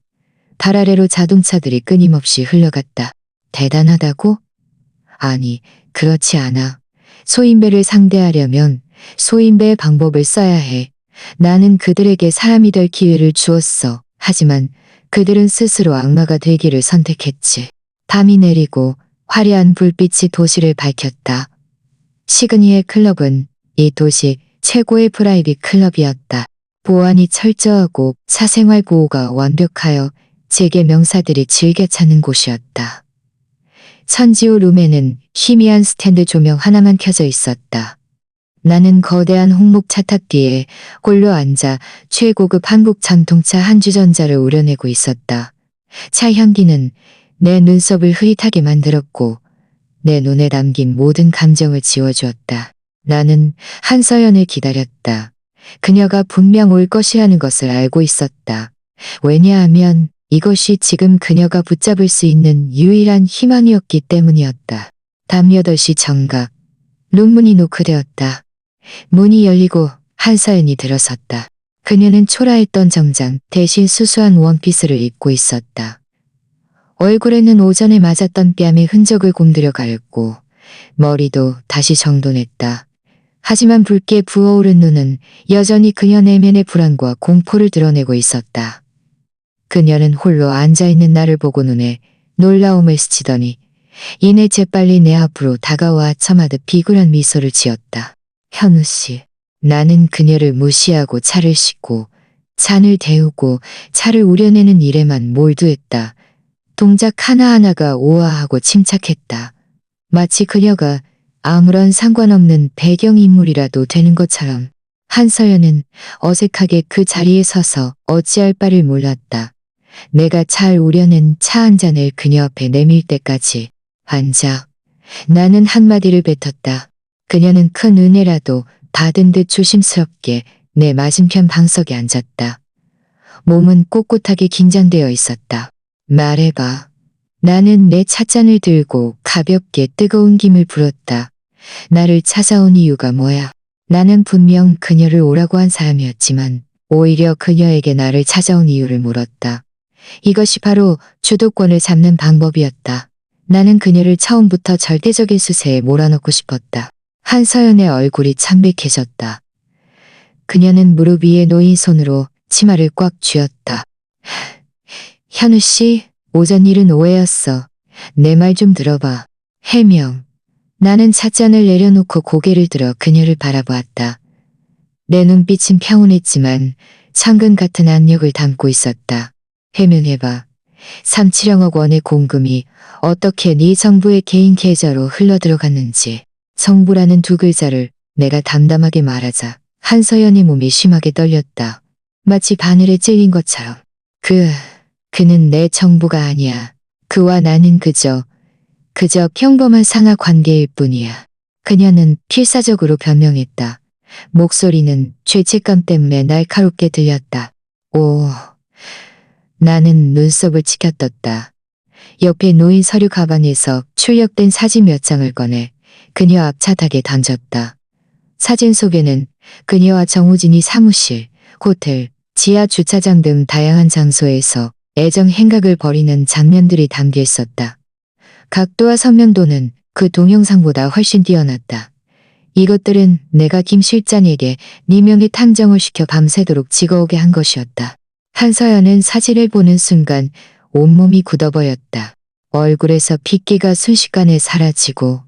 Speaker 1: 달 아래로 자동차들이 끊임없이 흘러갔다. 대단하다고? 아니, 그렇지 않아. 소인배를 상대하려면 소인배의 방법을 써야 해. 나는 그들에게 사람이 될 기회를 주었어. 하지만 그들은 스스로 악마가 되기를 선택했지. 밤이 내리고 화려한 불빛이 도시를 밝혔다. 시그니의 클럽은 이 도시 최고의 프라이빗 클럽이었다. 보안이 철저하고 사생활 보호가 완벽하여 재계 명사들이 즐겨 찾는 곳이었다. 천지호 룸에는 희미한 스탠드 조명 하나만 켜져 있었다. 나는 거대한 홍목 차탁 뒤에 홀로 앉아 최고급 한국 전통차 한 주전자를 우려내고 있었다. 차 향기는 내 눈썹을 흐릿하게 만들었고 내 눈에 담긴 모든 감정을 지워주었다. 나는 한서연을 기다렸다. 그녀가 분명 올 것이라는 것을 알고 있었다. 왜냐하면 이것이 지금 그녀가 붙잡을 수 있는 유일한 희망이었기 때문이었다. 밤 8시 정각, 룸문이 노크되었다. 문이 열리고 한서연이 들어섰다. 그녀는 초라했던 정장 대신 수수한 원피스를 입고 있었다. 얼굴에는 오전에 맞았던 뺨의 흔적을 곰들여 가렸고 머리도 다시 정돈했다. 하지만 붉게 부어오른 눈은 여전히 그녀 내면의 불안과 공포를 드러내고 있었다. 그녀는 홀로 앉아있는 나를 보고 눈에 놀라움을 스치더니 이내 재빨리 내 앞으로 다가와 처마듯 비굴한 미소를 지었다. 현우 씨, 나는 그녀를 무시하고 차를 싣고 잔을 데우고 차를 우려내는 일에만 몰두했다. 동작 하나하나가 우아하고 침착했다. 마치 그녀가 아무런 상관없는 배경인물이라도 되는 것처럼. 한서연은 어색하게 그 자리에 서서 어찌할 바를 몰랐다. 내가 잘 우려낸 차 한 잔을 그녀 앞에 내밀 때까지 앉아. 나는 한마디를 뱉었다. 그녀는 큰 은혜라도 받은 듯 조심스럽게 내 맞은편 방석에 앉았다. 몸은 꼿꼿하게 긴장되어 있었다. 말해봐. 나는 내 찻잔을 들고 가볍게 뜨거운 김을 불었다. 나를 찾아온 이유가 뭐야? 나는 분명 그녀를 오라고 한 사람이었지만 오히려 그녀에게 나를 찾아온 이유를 물었다. 이것이 바로 주도권을 잡는 방법이었다. 나는 그녀를 처음부터 절대적인 수세에 몰아넣고 싶었다. 한서연의 얼굴이 창백해졌다. 그녀는 무릎 위에 놓인 손으로 치마를 꽉 쥐었다. 현우 씨, 오전 일은 오해였어. 내 말 좀 들어봐. 해명. 나는 찻잔을 내려놓고 고개를 들어 그녀를 바라보았다. 내 눈빛은 평온했지만 창근 같은 압력을 담고 있었다. 해명해봐. 3,700억 원의 공금이 어떻게 네 정부의 개인 계좌로 흘러들어갔는지. 정부라는 두 글자를 내가 담담하게 말하자 한서연의 몸이 심하게 떨렸다. 마치 바늘에 찔린 것처럼. 그는 내 정부가 아니야. 그와 나는 그저 평범한 상하 관계일 뿐이야. 그녀는 필사적으로 변명했다. 목소리는 죄책감 때문에 날카롭게 들렸다. 오. 나는 눈썹을 치켜떴다. 옆에 놓인 서류 가방에서 출력된 사진 몇 장을 꺼내 그녀 앞 차탁에 던졌다. 사진 속에는 그녀와 정우진이 사무실, 호텔, 지하 주차장 등 다양한 장소에서 애정 행각을 벌이는 장면들이 담겨 있었다. 각도와 선명도는 그 동영상보다 훨씬 뛰어났다. 이것들은 내가 김 실장에게 네 명의 탐정을 시켜 밤새도록 지거오게 한 것이었다. 한서연은 사진을 보는 순간 온몸이 굳어버렸다. 얼굴에서 핏기가 순식간에 사라지고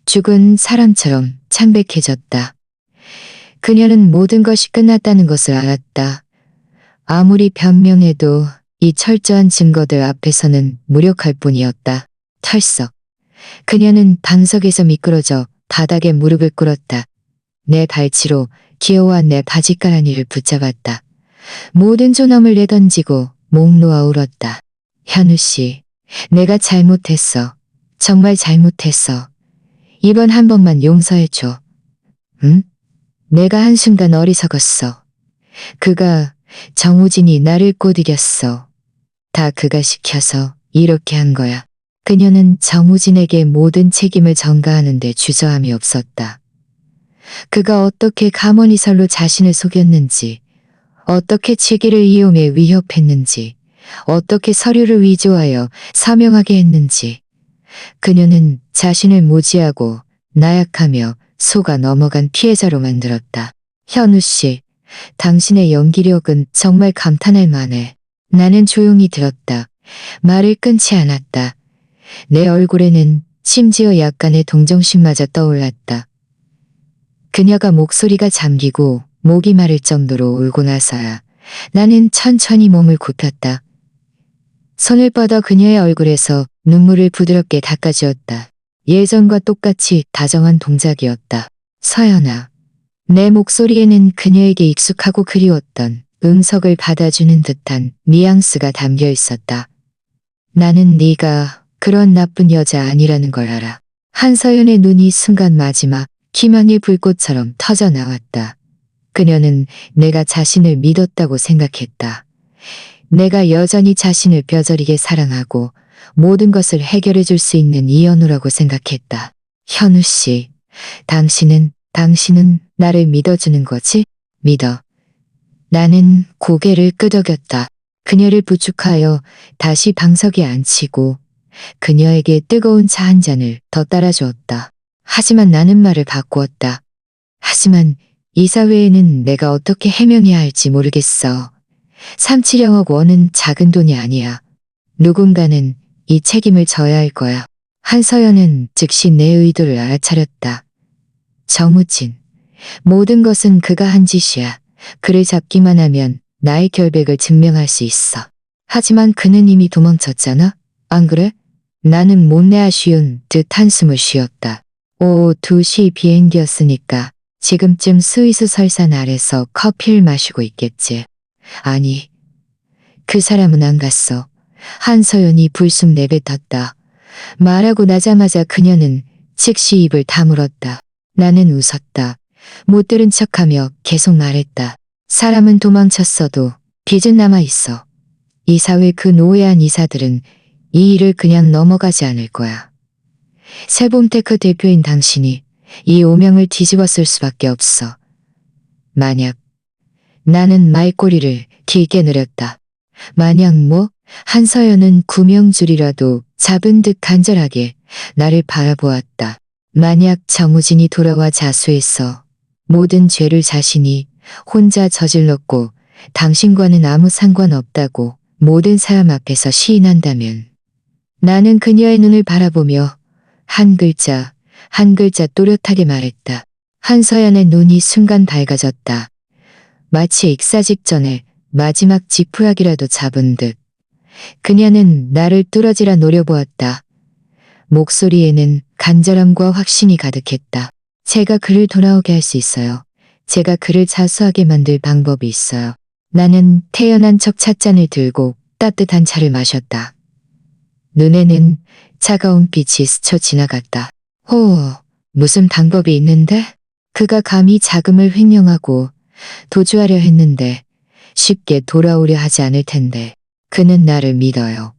Speaker 1: 죽은 사람처럼 창백해졌다. 그녀는 모든 것이 끝났다는 것을 알았다. 아무리 변명해도 이 철저한 증거들 앞에서는 무력할 뿐이었다. 털썩. 그녀는 방석에서 미끄러져 바닥에 무릎을 꿇었다. 내 발치로 기어와 내 바지가랑이를 붙잡았다. 모든 존엄을 내던지고 목 놓아 울었다. 현우 씨, 내가 잘못했어. 정말 잘못했어. 이번 한 번만 용서해줘. 응? 내가 한순간 어리석었어. 정우진이 나를 꼬드겼어. 다 그가 시켜서 이렇게 한 거야. 그녀는 정우진에게 모든 책임을 전가하는데 주저함이 없었다. 그가 어떻게 감언이설로 자신을 속였는지, 어떻게 직위를 이용해 위협했는지, 어떻게 서류를 위조하여 서명하게 했는지. 그녀는 자신을 모지하고 나약하며 속아 넘어간 피해자로 만들었다. 현우 씨, 당신의 연기력은 정말 감탄할 만해. 나는 조용히 들었다. 말을 끊지 않았다. 내 얼굴에는 심지어 약간의 동정심마저 떠올랐다. 그녀가 목소리가 잠기고 목이 마를 정도로 울고 나서야 나는 천천히 몸을 굽혔다. 손을 뻗어 그녀의 얼굴에서 눈물을 부드럽게 닦아주었다. 예전과 똑같이 다정한 동작이었다. 서연아. 내 목소리에는 그녀에게 익숙하고 그리웠던 응석을 받아주는 듯한 뉘앙스가 담겨 있었다. 나는 네가 그런 나쁜 여자 아니라는 걸 알아. 한서연의 눈이 순간 마지막 희망의 불꽃처럼 터져 나왔다. 그녀는 내가 자신을 믿었다고 생각했다. 내가 여전히 자신을 뼈저리게 사랑하고 모든 것을 해결해 줄 수 있는 이현우라고 생각했다. 현우 씨, 당신은 나를 믿어주는 거지? 믿어. 나는 고개를 끄덕였다. 그녀를 부축하여 다시 방석에 앉히고 그녀에게 뜨거운 차 한 잔을 더 따라주었다. 하지만 나는 말을 바꾸었다. 하지만 이 사회에는 내가 어떻게 해명해야 할지 모르겠어. 3,700억 원은 작은 돈이 아니야. 누군가는 이 책임을 져야 할 거야. 한서연은 즉시 내 의도를 알아차렸다. 정우진. 모든 것은 그가 한 짓이야. 그를 잡기만 하면 나의 결백을 증명할 수 있어. 하지만 그는 이미 도망쳤잖아? 안 그래? 나는 못내 아쉬운 듯 한숨을 쉬었다. 오후 2시 비행기였으니까 지금쯤 스위스 설산 아래서 커피를 마시고 있겠지. 아니, 그 사람은 안 갔어. 한서연이 불쑥 내뱉었다. 말하고 나자마자 그녀는 즉시 입을 다물었다. 나는 웃었다. 못 들은 척하며 계속 말했다. 사람은 도망쳤어도 빚은 남아있어. 이 사회 그 노예한 이사들은 이 일을 그냥 넘어가지 않을 거야. 세봄테크 대표인 당신이 이 오명을 뒤집었을 수밖에 없어. 만약 나는 말꼬리를 길게 늘였다. 만약 뭐? 한서연은 구명줄이라도 잡은 듯 간절하게 나를 바라보았다. 만약 정우진이 돌아와 자수해서 모든 죄를 자신이 혼자 저질렀고 당신과는 아무 상관없다고 모든 사람 앞에서 시인한다면 나는 그녀의 눈을 바라보며 한 글자 한 글자 또렷하게 말했다. 한서연의 눈이 순간 밝아졌다. 마치 익사 직전에 마지막 지푸라기라도 잡은 듯. 그녀는 나를 뚫어지라 노려보았다. 목소리에는 간절함과 확신이 가득했다. 제가 그를 돌아오게 할 수 있어요. 제가 그를 자수하게 만들 방법이 있어요. 나는 태연한 척 찻잔을 들고 따뜻한 차를 마셨다. 눈에는 차가운 빛이 스쳐 지나갔다. 무슨 방법이 있는데? 그가 감히 자금을 횡령하고 도주하려 했는데 쉽게 돌아오려 하지 않을 텐데. 그는 나를 믿어요.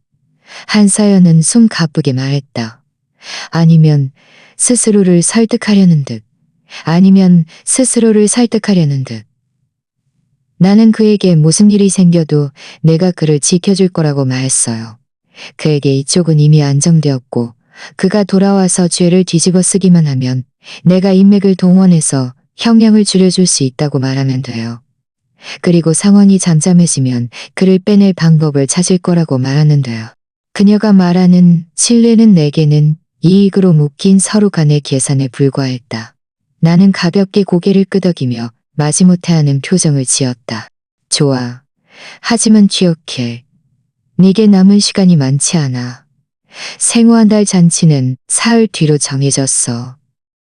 Speaker 1: 한서연은 숨 가쁘게 말했다. 아니면 스스로를 설득하려는 듯. 나는 그에게 무슨 일이 생겨도 내가 그를 지켜줄 거라고 말했어요. 그에게 이쪽은 이미 안정되었고 그가 돌아와서 죄를 뒤집어 쓰기만 하면 내가 인맥을 동원해서 형량을 줄여줄 수 있다고 말하면 돼요. 그리고 상황이 잠잠해지면 그를 빼낼 방법을 찾을 거라고 말하는 돼요. 그녀가 말하는 신뢰는 내게는 이익으로 묶인 서로 간의 계산에 불과했다. 나는 가볍게 고개를 끄덕이며 마지못해 하는 표정을 지었다. 좋아. 하지만 기억해. 네게 남은 시간이 많지 않아. 생후 한 달 잔치는 사흘 뒤로 정해졌어.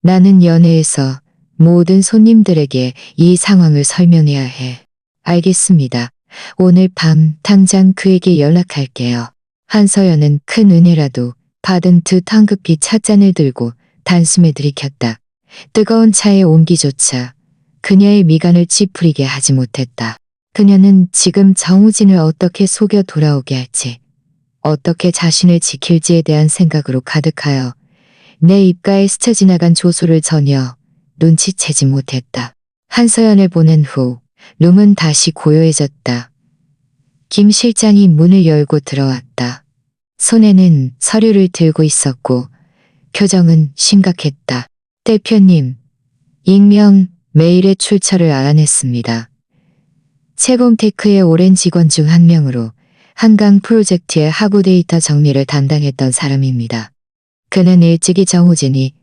Speaker 1: 나는 연회에서 모든 손님들에게 이 상황을 설명해야 해. 알겠습니다. 오늘 밤 당장 그에게 연락할게요. 한서연은 큰 은혜라도 받은 듯 황급히 찻잔을 들고 단숨에 들이켰다. 뜨거운 차의 온기조차 그녀의 미간을 찌푸리게 하지 못했다. 그녀는 지금 정우진을 어떻게 속여 돌아오게 할지, 어떻게 자신을 지킬지에 대한 생각으로 가득하여 내 입가에 스쳐 지나간 조소를 전혀 눈치채지 못했다. 한서연을 보낸 후 룸은 다시 고요해졌다. 김 실장이 문을 열고 들어왔다. 손에는 서류를 들고 있었고 표정은 심각했다. 대표님, 익명 메일의 출처를 알아냈습니다. 세봄테크의 오랜 직원 중 한 명으로 한강 프로젝트의 하부 데이터 정리를 담당했던 사람입니다. 그는 일찍이 정우진이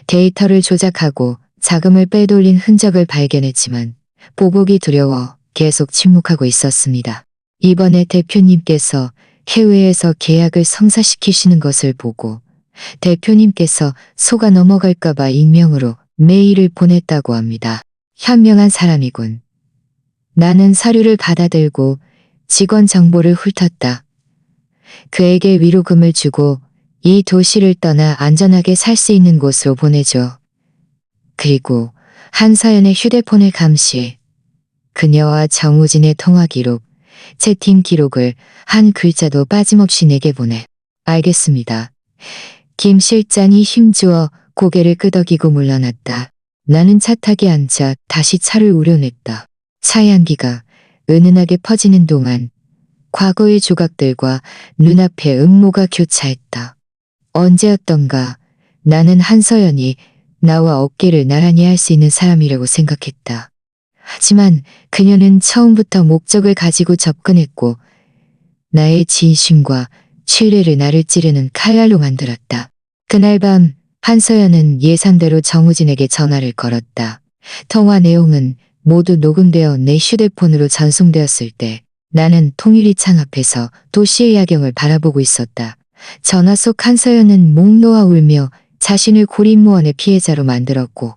Speaker 1: 데이터를 조작하고 자금을 빼돌린 흔적을 발견했지만 보복이 두려워 계속 침묵하고 있었습니다. 이번에 대표님께서 해외에서 계약을 성사시키시는 것을 보고 대표님께서 속아 넘어갈까봐 익명으로 메일을 보냈다고 합니다. 현명한 사람이군. 나는 서류를 받아들고 직원 정보를 훑었다. 그에게 위로금을 주고 이 도시를 떠나 안전하게 살 수 있는 곳으로 보내줘. 그리고 한서연의 휴대폰을 감시. 그녀와 정우진의 통화 기록, 채팅 기록을 한 글자도 빠짐없이 내게 보내. 알겠습니다. 김 실장이 힘주어 고개를 끄덕이고 물러났다. 나는 차 타기에 앉아 다시 차를 우려냈다. 차 향기가 은은하게 퍼지는 동안 과거의 조각들과 눈앞에 음모가 교차했다. 언제였던가 나는 한서연이 나와 어깨를 나란히 할 수 있는 사람이라고 생각했다. 하지만 그녀는 처음부터 목적을 가지고 접근했고 나의 진심과 신뢰를 나를 찌르는 칼날로 만들었다. 그날 밤 한서연은 예상대로 정우진에게 전화를 걸었다. 통화 내용은 모두 녹음되어 내 휴대폰으로 전송되었을 때 나는 통일이 창 앞에서 도시의 야경을 바라보고 있었다. 전화 속 한서연은 목 놓아 울며 자신을 고립무원의 피해자로 만들었고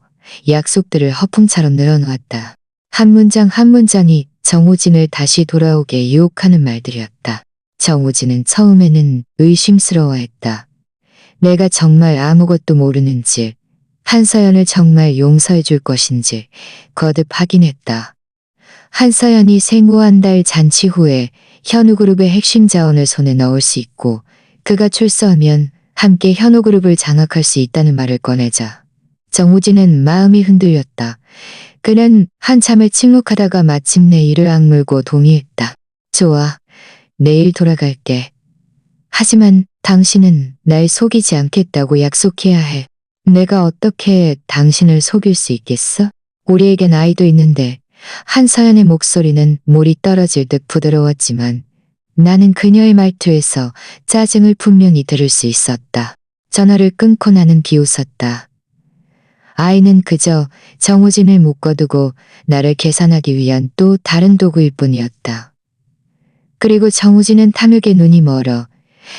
Speaker 1: 약속들을 허풍처럼 늘어놓았다. 한 문장 한 문장이 정우진을 다시 돌아오게 유혹하는 말들이었다. 정우진은 처음에는 의심스러워했다. 내가 정말 아무것도 모르는지, 한서연을 정말 용서해 줄 것인지 거듭 확인했다. 한서연이 생후 한 달 잔치 후에 현우그룹의 핵심 자원을 손에 넣을 수 있고 그가 출소하면 함께 현우그룹을 장악할 수 있다는 말을 꺼내자 정우진은 마음이 흔들렸다. 그는 한참을 침묵하다가 마침내 이를 악물고 동의했다. 좋아, 내일 돌아갈게. 하지만 당신은 날 속이지 않겠다고 약속해야 해. 내가 어떻게 당신을 속일 수 있겠어? 우리에겐 아이도 있는데. 한서연의 목소리는 물이 떨어질 듯 부드러웠지만 나는 그녀의 말투에서 짜증을 분명히 들을 수 있었다. 전화를 끊고 나는 비웃었다. 아이는 그저 정우진을 묶어두고 나를 계산하기 위한 또 다른 도구일 뿐이었다. 그리고 정우진은 탐욕에 눈이 멀어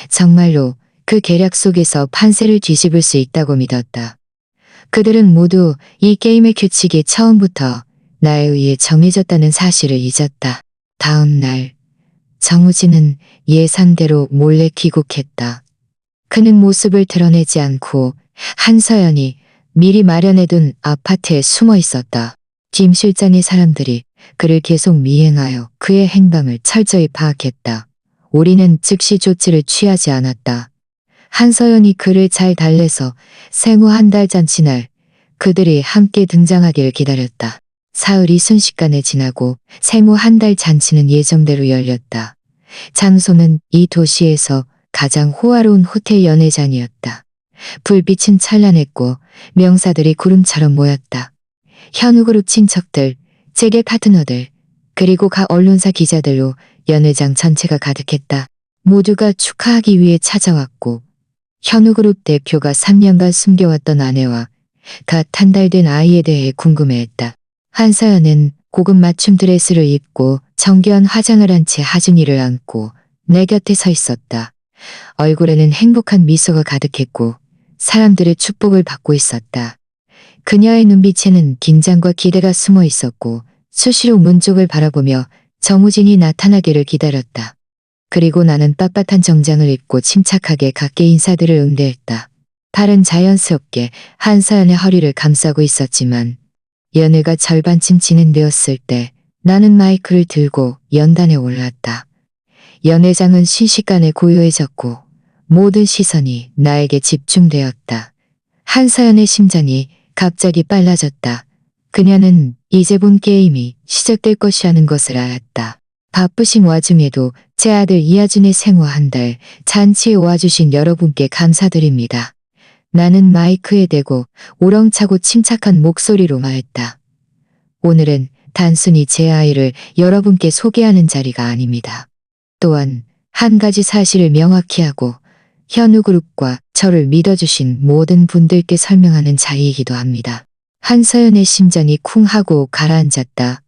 Speaker 1: 정말로 그 계략 속에서 판세를 뒤집을 수 있다고 믿었다. 그들은 모두 이 게임의 규칙이 처음부터 나에 의해 정해졌다는 사실을 잊었다. 다음 날 정우진은 예상대로 몰래 귀국했다. 그는 모습을 드러내지 않고 한서연이 미리 마련해둔 아파트에 숨어 있었다. 김 실장의 사람들이 그를 계속 미행하여 그의 행방을 철저히 파악했다. 우리는 즉시 조치를 취하지 않았다. 한서연이 그를 잘 달래서 생후 한 달 잔치날 그들이 함께 등장하기를 기다렸다. 사흘이 순식간에 지나고 생후 한 달 잔치는 예정대로 열렸다. 장소는 이 도시에서 가장 호화로운 호텔 연회장이었다. 불빛은 찬란했고 명사들이 구름처럼 모였다. 현우그룹 친척들, 재계 파트너들, 그리고 각 언론사 기자들로 연회장 전체가 가득했다. 모두가 축하하기 위해 찾아왔고 현우그룹 대표가 3년간 숨겨왔던 아내와 갓 한 달 된 아이에 대해 궁금해했다. 한서연은 고급 맞춤 드레스를 입고 정교한 화장을 한 채 하준이를 안고 내 곁에 서 있었다. 얼굴에는 행복한 미소가 가득했고 사람들의 축복을 받고 있었다. 그녀의 눈빛에는 긴장과 기대가 숨어 있었고 수시로 문 쪽을 바라보며 정우진이 나타나기를 기다렸다. 그리고 나는 빳빳한 정장을 입고 침착하게 각계 인사들을 응대했다. 팔은 자연스럽게 한서연의 허리를 감싸고 있었지만 연회가 절반쯤 진행되었을 때 나는 마이크를 들고 연단에 올랐다. 연회장은 순식간에 고요해졌고 모든 시선이 나에게 집중되었다. 한서연의 심장이 갑자기 빨라졌다. 그녀는 이제 본 게임이 시작될 것이라는 것을 알았다. 바쁘신 와중에도 제 아들 이하준의 생후 한 달 잔치에 와주신 여러분께 감사드립니다. 나는 마이크에 대고 우렁차고 침착한 목소리로 말했다. 오늘은 단순히 제 아이를 여러분께 소개하는 자리가 아닙니다. 또한 한 가지 사실을 명확히 하고 현우그룹과 저를 믿어주신 모든 분들께 설명하는 자리이기도 합니다. 한서연의 심장이 쿵 하고 가라앉았다.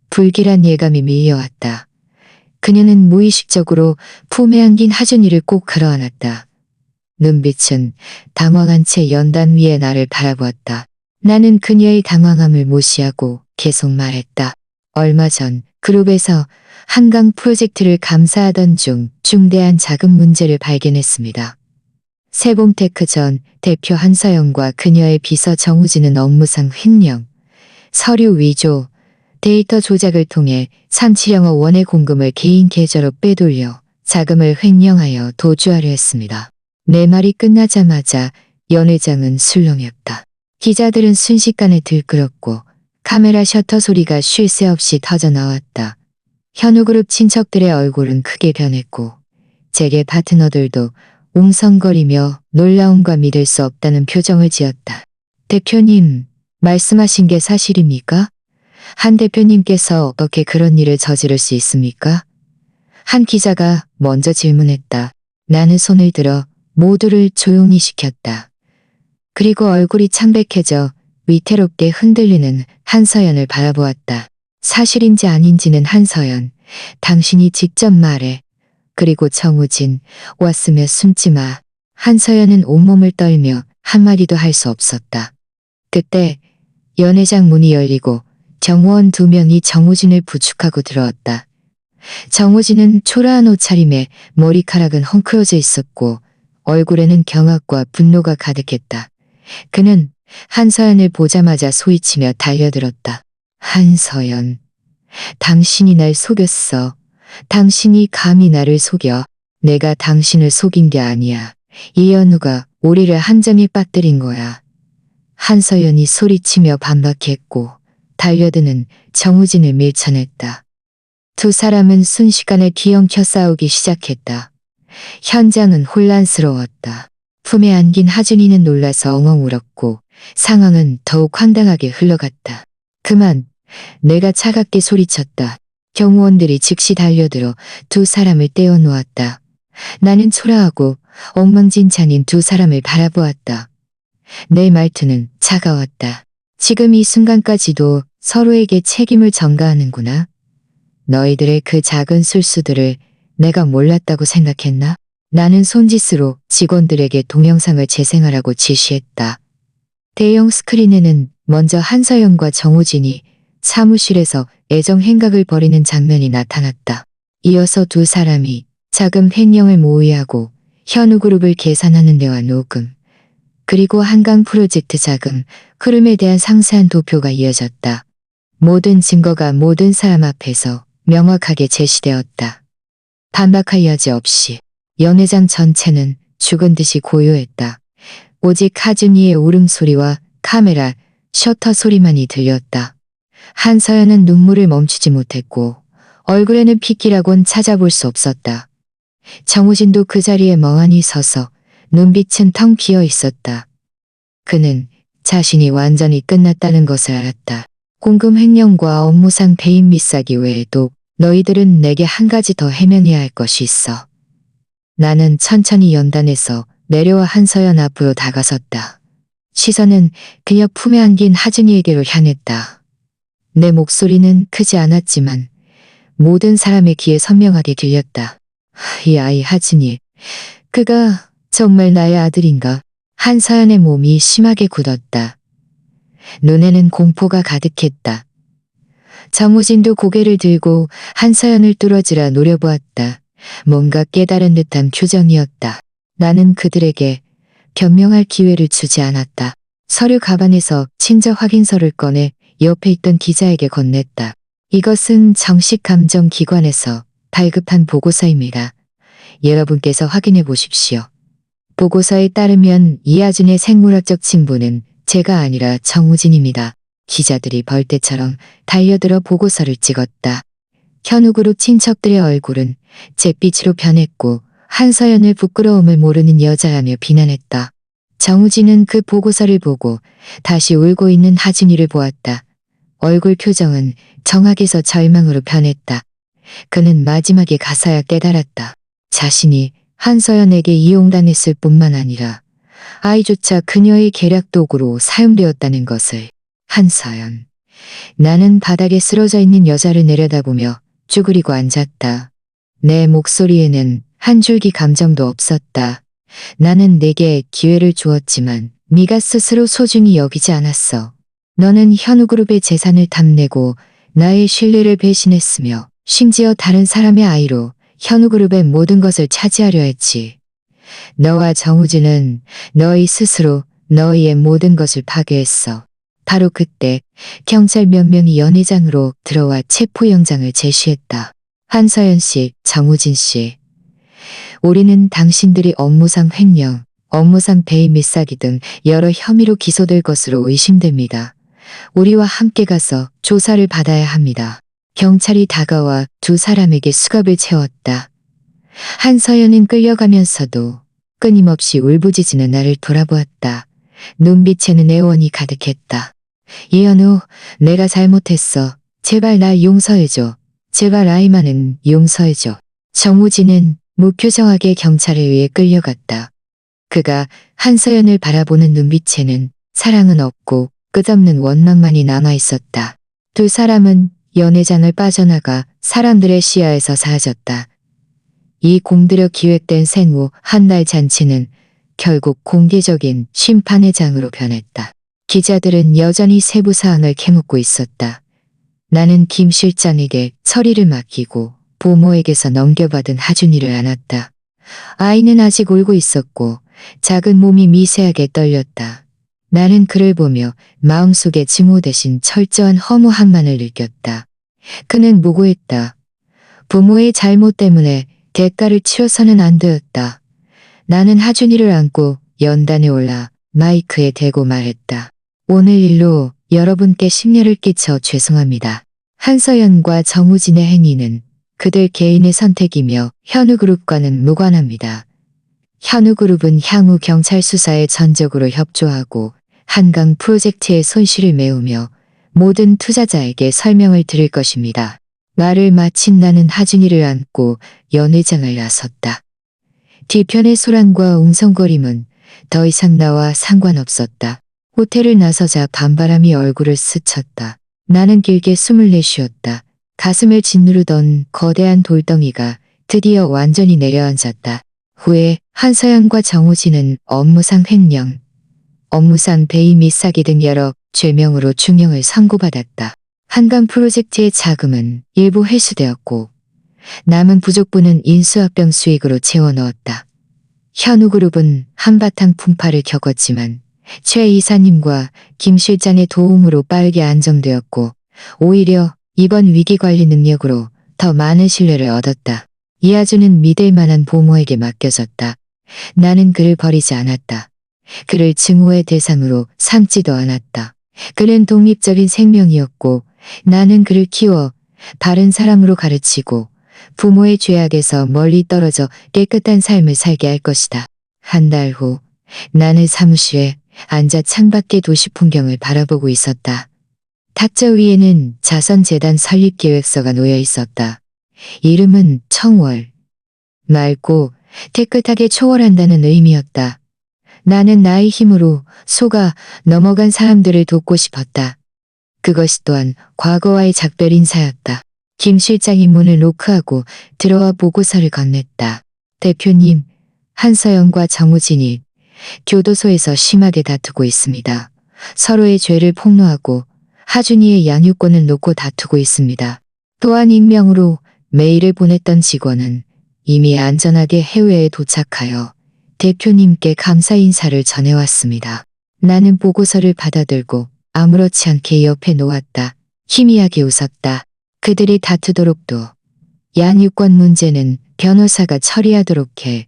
Speaker 1: 불길한 예감이 밀려왔다. 그녀는 무의식적으로 품에 안긴 하준이를 꼭 끌어안았다. 눈빛은 당황한 채 연단 위에 나를 바라보았다. 나는 그녀의 당황함을 무시하고 계속 말했다. 얼마 전 그룹에서 한강 프로젝트를 감사하던 중 중대한 자금 문제를 발견했습니다. 세봄테크 전 대표 한서연과 그녀의 비서 정우진은 업무상 횡령, 서류 위조, 데이터 조작을 통해 3,700억 원의 공금을 개인 계좌로 빼돌려 자금을 횡령하여 도주하려 했습니다. 내 말이 끝나자마자 연회장은 술렁였다. 기자들은 순식간에 들끓었고 카메라 셔터 소리가 쉴 새 없이 터져 나왔다. 현우그룹 친척들의 얼굴은 크게 변했고 재계 파트너들도 웅성거리며 놀라움과 믿을 수 없다는 표정을 지었다. 대표님, 말씀하신 게 사실입니까? 한 대표님께서 어떻게 그런 일을 저지를 수 있습니까? 한 기자가 먼저 질문했다. 나는 손을 들어 모두를 조용히 시켰다. 그리고 얼굴이 창백해져 위태롭게 흔들리는 한서연을 바라보았다. 사실인지 아닌지는 한서연, 당신이 직접 말해. 그리고 정우진, 왔으며 숨지 마. 한서연은 온몸을 떨며 한마디도 할 수 없었다. 그때 연회장 문이 열리고 경호원 2명이 정우진을 부축하고 들어왔다. 정우진은 초라한 옷차림에 머리카락은 헝클어져 있었고 얼굴에는 경악과 분노가 가득했다. 그는 한서연을 보자마자 소리치며 달려들었다. 한서연, 당신이 날 속였어. 당신이 감히 나를 속여. 내가 당신을 속인 게 아니야. 이현우가 우리를 한 점이 빠뜨린 거야. 한서연이 소리치며 반박했고 달려드는 정우진을 밀쳐냈다. 두 사람은 순식간에 뒤엉켜 싸우기 시작했다. 현장은 혼란스러웠다. 품에 안긴 하준이는 놀라서 엉엉 울었고 상황은 더욱 황당하게 흘러갔다. 그만! 내가 차갑게 소리쳤다. 경호원들이 즉시 달려들어 두 사람을 떼어놓았다. 나는 초라하고 엉망진창인 두 사람을 바라보았다. 내 말투는 차가웠다. 지금 이 순간까지도 서로에게 책임을 전가하는구나. 너희들의 그 작은 술수들을 내가 몰랐다고 생각했나? 나는 손짓으로 직원들에게 동영상을 재생하라고 지시했다. 대형 스크린에는 먼저 한서연과 정우진이 사무실에서 애정 행각을 벌이는 장면이 나타났다. 이어서 두 사람이 자금 횡령을 모의하고 현우그룹을 계산하는 데와 녹음, 그리고 한강 프로젝트 자금, 흐름에 대한 상세한 도표가 이어졌다. 모든 증거가 모든 사람 앞에서 명확하게 제시되었다. 반박할 여지 없이 연회장 전체는 죽은 듯이 고요했다. 오직 하준이의 울음소리와 카메라, 셔터 소리만이 들렸다. 한서연은 눈물을 멈추지 못했고 얼굴에는 핏기라곤 찾아볼 수 없었다. 정우진도 그 자리에 멍하니 서서 눈빛은 텅 비어 있었다. 그는 자신이 완전히 끝났다는 것을 알았다. 공금 횡령과 업무상 배임 미싸기 외에도 너희들은 내게 한 가지 더 해명해야 할 것이 있어. 나는 천천히 연단해서 내려와 한서연 앞으로 다가섰다. 시선은 그녀 품에 안긴 하준이에게로 향했다. 내 목소리는 크지 않았지만 모든 사람의 귀에 선명하게 들렸다. 이 아이 하준이, 그가 정말 나의 아들인가? 한서연의 몸이 심하게 굳었다. 눈에는 공포가 가득했다. 정우진도 고개를 들고 한서연을 뚫어지라 노려보았다. 뭔가 깨달은 듯한 표정이었다. 나는 그들에게 변명할 기회를 주지 않았다. 서류 가방에서 친자 확인서를 꺼내 옆에 있던 기자에게 건넸다. 이것은 정식 감정기관에서 발급한 보고서입니다. 여러분께서 확인해 보십시오. 보고서에 따르면 이하준의 생물학적 친부는 제가 아니라 정우진입니다. 기자들이 벌떼처럼 달려들어 보고서를 찍었다. 현우그룹 친척들의 얼굴은 잿빛으로 변했고 한서연을 부끄러움을 모르는 여자라며 비난했다. 정우진은 그 보고서를 보고 다시 울고 있는 하준이를 보았다. 얼굴 표정은 정학에서 절망으로 변했다. 그는 마지막에 가서야 깨달았다. 자신이 한서연에게 이용당했을 뿐만 아니라 아이조차 그녀의 계략 도구로 사용되었다는 것을. 한서연. 나는 바닥에 쓰러져 있는 여자를 내려다보며 쭈그리고 앉았다. 내 목소리에는 한 줄기 감정도 없었다. 나는 내게 기회를 주었지만 네가 스스로 소중히 여기지 않았어. 너는 현우그룹의 재산을 탐내고 나의 신뢰를 배신했으며 심지어 다른 사람의 아이로 현우그룹의 모든 것을 차지하려 했지. 너와 정우진은 너희 스스로 너희의 모든 것을 파괴했어. 바로 그때 경찰 몇 명이 연회장으로 들어와 체포영장을 제시했다. 한서연 씨, 정우진 씨. 우리는 당신들이 업무상 횡령, 업무상 배임 미싸기 등 여러 혐의로 기소될 것으로 의심됩니다. 우리와 함께 가서 조사를 받아야 합니다. 경찰이 다가와 두 사람에게 수갑을 채웠다. 한서연은 끌려가면서도 끊임없이 울부짖는 나를 돌아보았다. 눈빛에는 애원이 가득했다. 이현우, 내가 잘못했어. 제발 날 용서해줘. 제발 아이만은 용서해줘. 정우진은 무표정하게 경찰에 의해 끌려갔다. 그가 한서연을 바라보는 눈빛에는 사랑은 없고 끝없는 원망만이 남아있었다. 두 사람은 연회장을 빠져나가 사람들의 시야에서 사라졌다. 이 공들여 기획된 생후 한 달 잔치는 결국 공개적인 심판의 장으로 변했다. 기자들은 여전히 세부 사항을 캐묻고 있었다. 나는 김 실장에게 처리를 맡기고 부모에게서 넘겨받은 하준이를 안았다. 아이는 아직 울고 있었고 작은 몸이 미세하게 떨렸다. 나는 그를 보며 마음속에 증오 대신 철저한 허무함만을 느꼈다. 그는 무고했다. 부모의 잘못 때문에 대가를 치러서는 안 되었다. 나는 하준이를 안고 연단에 올라 마이크에 대고 말했다. 오늘 일로 여러분께 심려를 끼쳐 죄송합니다. 한서연과 정우진의 행위는 그들 개인의 선택이며 현우그룹과는 무관합니다. 현우그룹은 향후 경찰 수사에 전적으로 협조하고 한강 프로젝트의 손실을 메우며 모든 투자자에게 설명을 드릴 것입니다. 말을 마친 나는 하준이를 안고 연회장을 나섰다. 뒤편의 소란과 웅성거림은 더 이상 나와 상관없었다. 호텔을 나서자 밤바람이 얼굴을 스쳤다. 나는 길게 숨을 내쉬었다. 가슴을 짓누르던 거대한 돌덩이가 드디어 완전히 내려앉았다. 후에 한서연과 정우진은 업무상 횡령, 업무상 배임 및 사기 등 여러 죄명으로 중형을 선고받았다. 한강 프로젝트의 자금은 일부 회수되었고 남은 부족분은 인수합병 수익으로 채워넣었다. 현우그룹은 한바탕 풍파를 겪었지만 최 이사님과 김 실장의 도움으로 빠르게 안정되었고 오히려 이번 위기관리 능력으로 더 많은 신뢰를 얻었다. 이하준은 믿을 만한 보모에게 맡겨졌다. 나는 그를 버리지 않았다. 그를 증오의 대상으로 삼지도 않았다. 그는 독립적인 생명이었고 나는 그를 키워 바른 사람으로 가르치고 부모의 죄악에서 멀리 떨어져 깨끗한 삶을 살게 할 것이다. 한 달 후 나는 사무실에 앉아 창밖의 도시 풍경을 바라보고 있었다. 탁자 위에는 자선재단 설립 계획서가 놓여 있었다. 이름은 청월. 맑고 깨끗하게 초월한다는 의미였다. 나는 나의 힘으로 속아 넘어간 사람들을 돕고 싶었다. 그것이 또한 과거와의 작별 인사였다. 김 실장이 문을 노크하고 들어와 보고서를 건넸다. 대표님, 한서연과 정우진이 교도소에서 심하게 다투고 있습니다. 서로의 죄를 폭로하고 하준이의 양육권을 놓고 다투고 있습니다. 또한 익명으로 메일을 보냈던 직원은 이미 안전하게 해외에 도착하여 대표님께 감사 인사를 전해왔습니다. 나는 보고서를 받아들고 아무렇지 않게 옆에 놓았다. 희미하게 웃었다. 그들이 다투도록도 양육권 문제는 변호사가 처리하도록 해.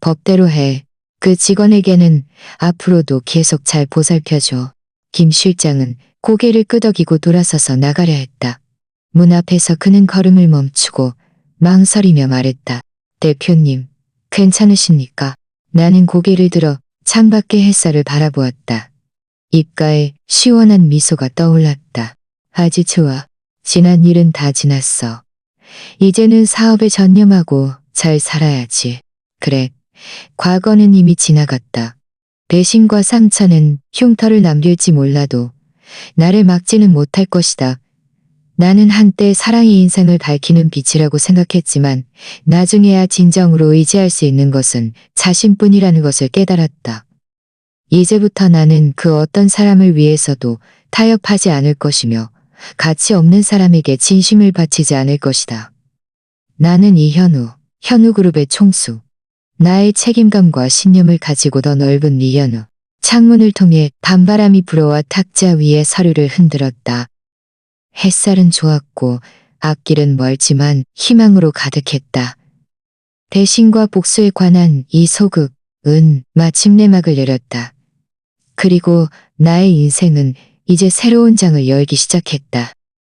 Speaker 1: 법대로 해. 그 직원에게는 앞으로도 계속 잘 보살펴줘. 김 실장은 고개를 끄덕이고 돌아서서 나가려 했다. 문 앞에서 그는 걸음을 멈추고 망설이며 말했다. 대표님, 괜찮으십니까? 나는 고개를 들어 창밖의 햇살을 바라보았다. 입가에 시원한 미소가 떠올랐다. 아주 좋아. 지난 일은 다 지났어. 이제는 사업에 전념하고 잘 살아야지. 그래, 과거는 이미 지나갔다. 배신과 상처는 흉터를 남길지 몰라도 나를 막지는 못할 것이다. 나는 한때 사랑이 인생을 밝히는 빛이라고 생각했지만 나중에야 진정으로 의지할 수 있는 것은 자신뿐이라는 것을 깨달았다. 이제부터 나는 그 어떤 사람을 위해서도 타협하지 않을 것이며 가치 없는 사람에게 진심을 바치지 않을 것이다. 나는 이현우, 현우그룹의 총수. 나의 책임감과 신념을 가지고 더 넓은 이현우. 창문을 통해 밤바람이 불어와 탁자 위에 서류를 흔들었다. 햇살은 좋았고 앞길은 멀지만 희망으로 가득했다. 배신과 복수에 관한 이 소극은 마침내 막을 내렸다. 그리고 나의 인생은 이제 새로운 장을 열기 시작했다.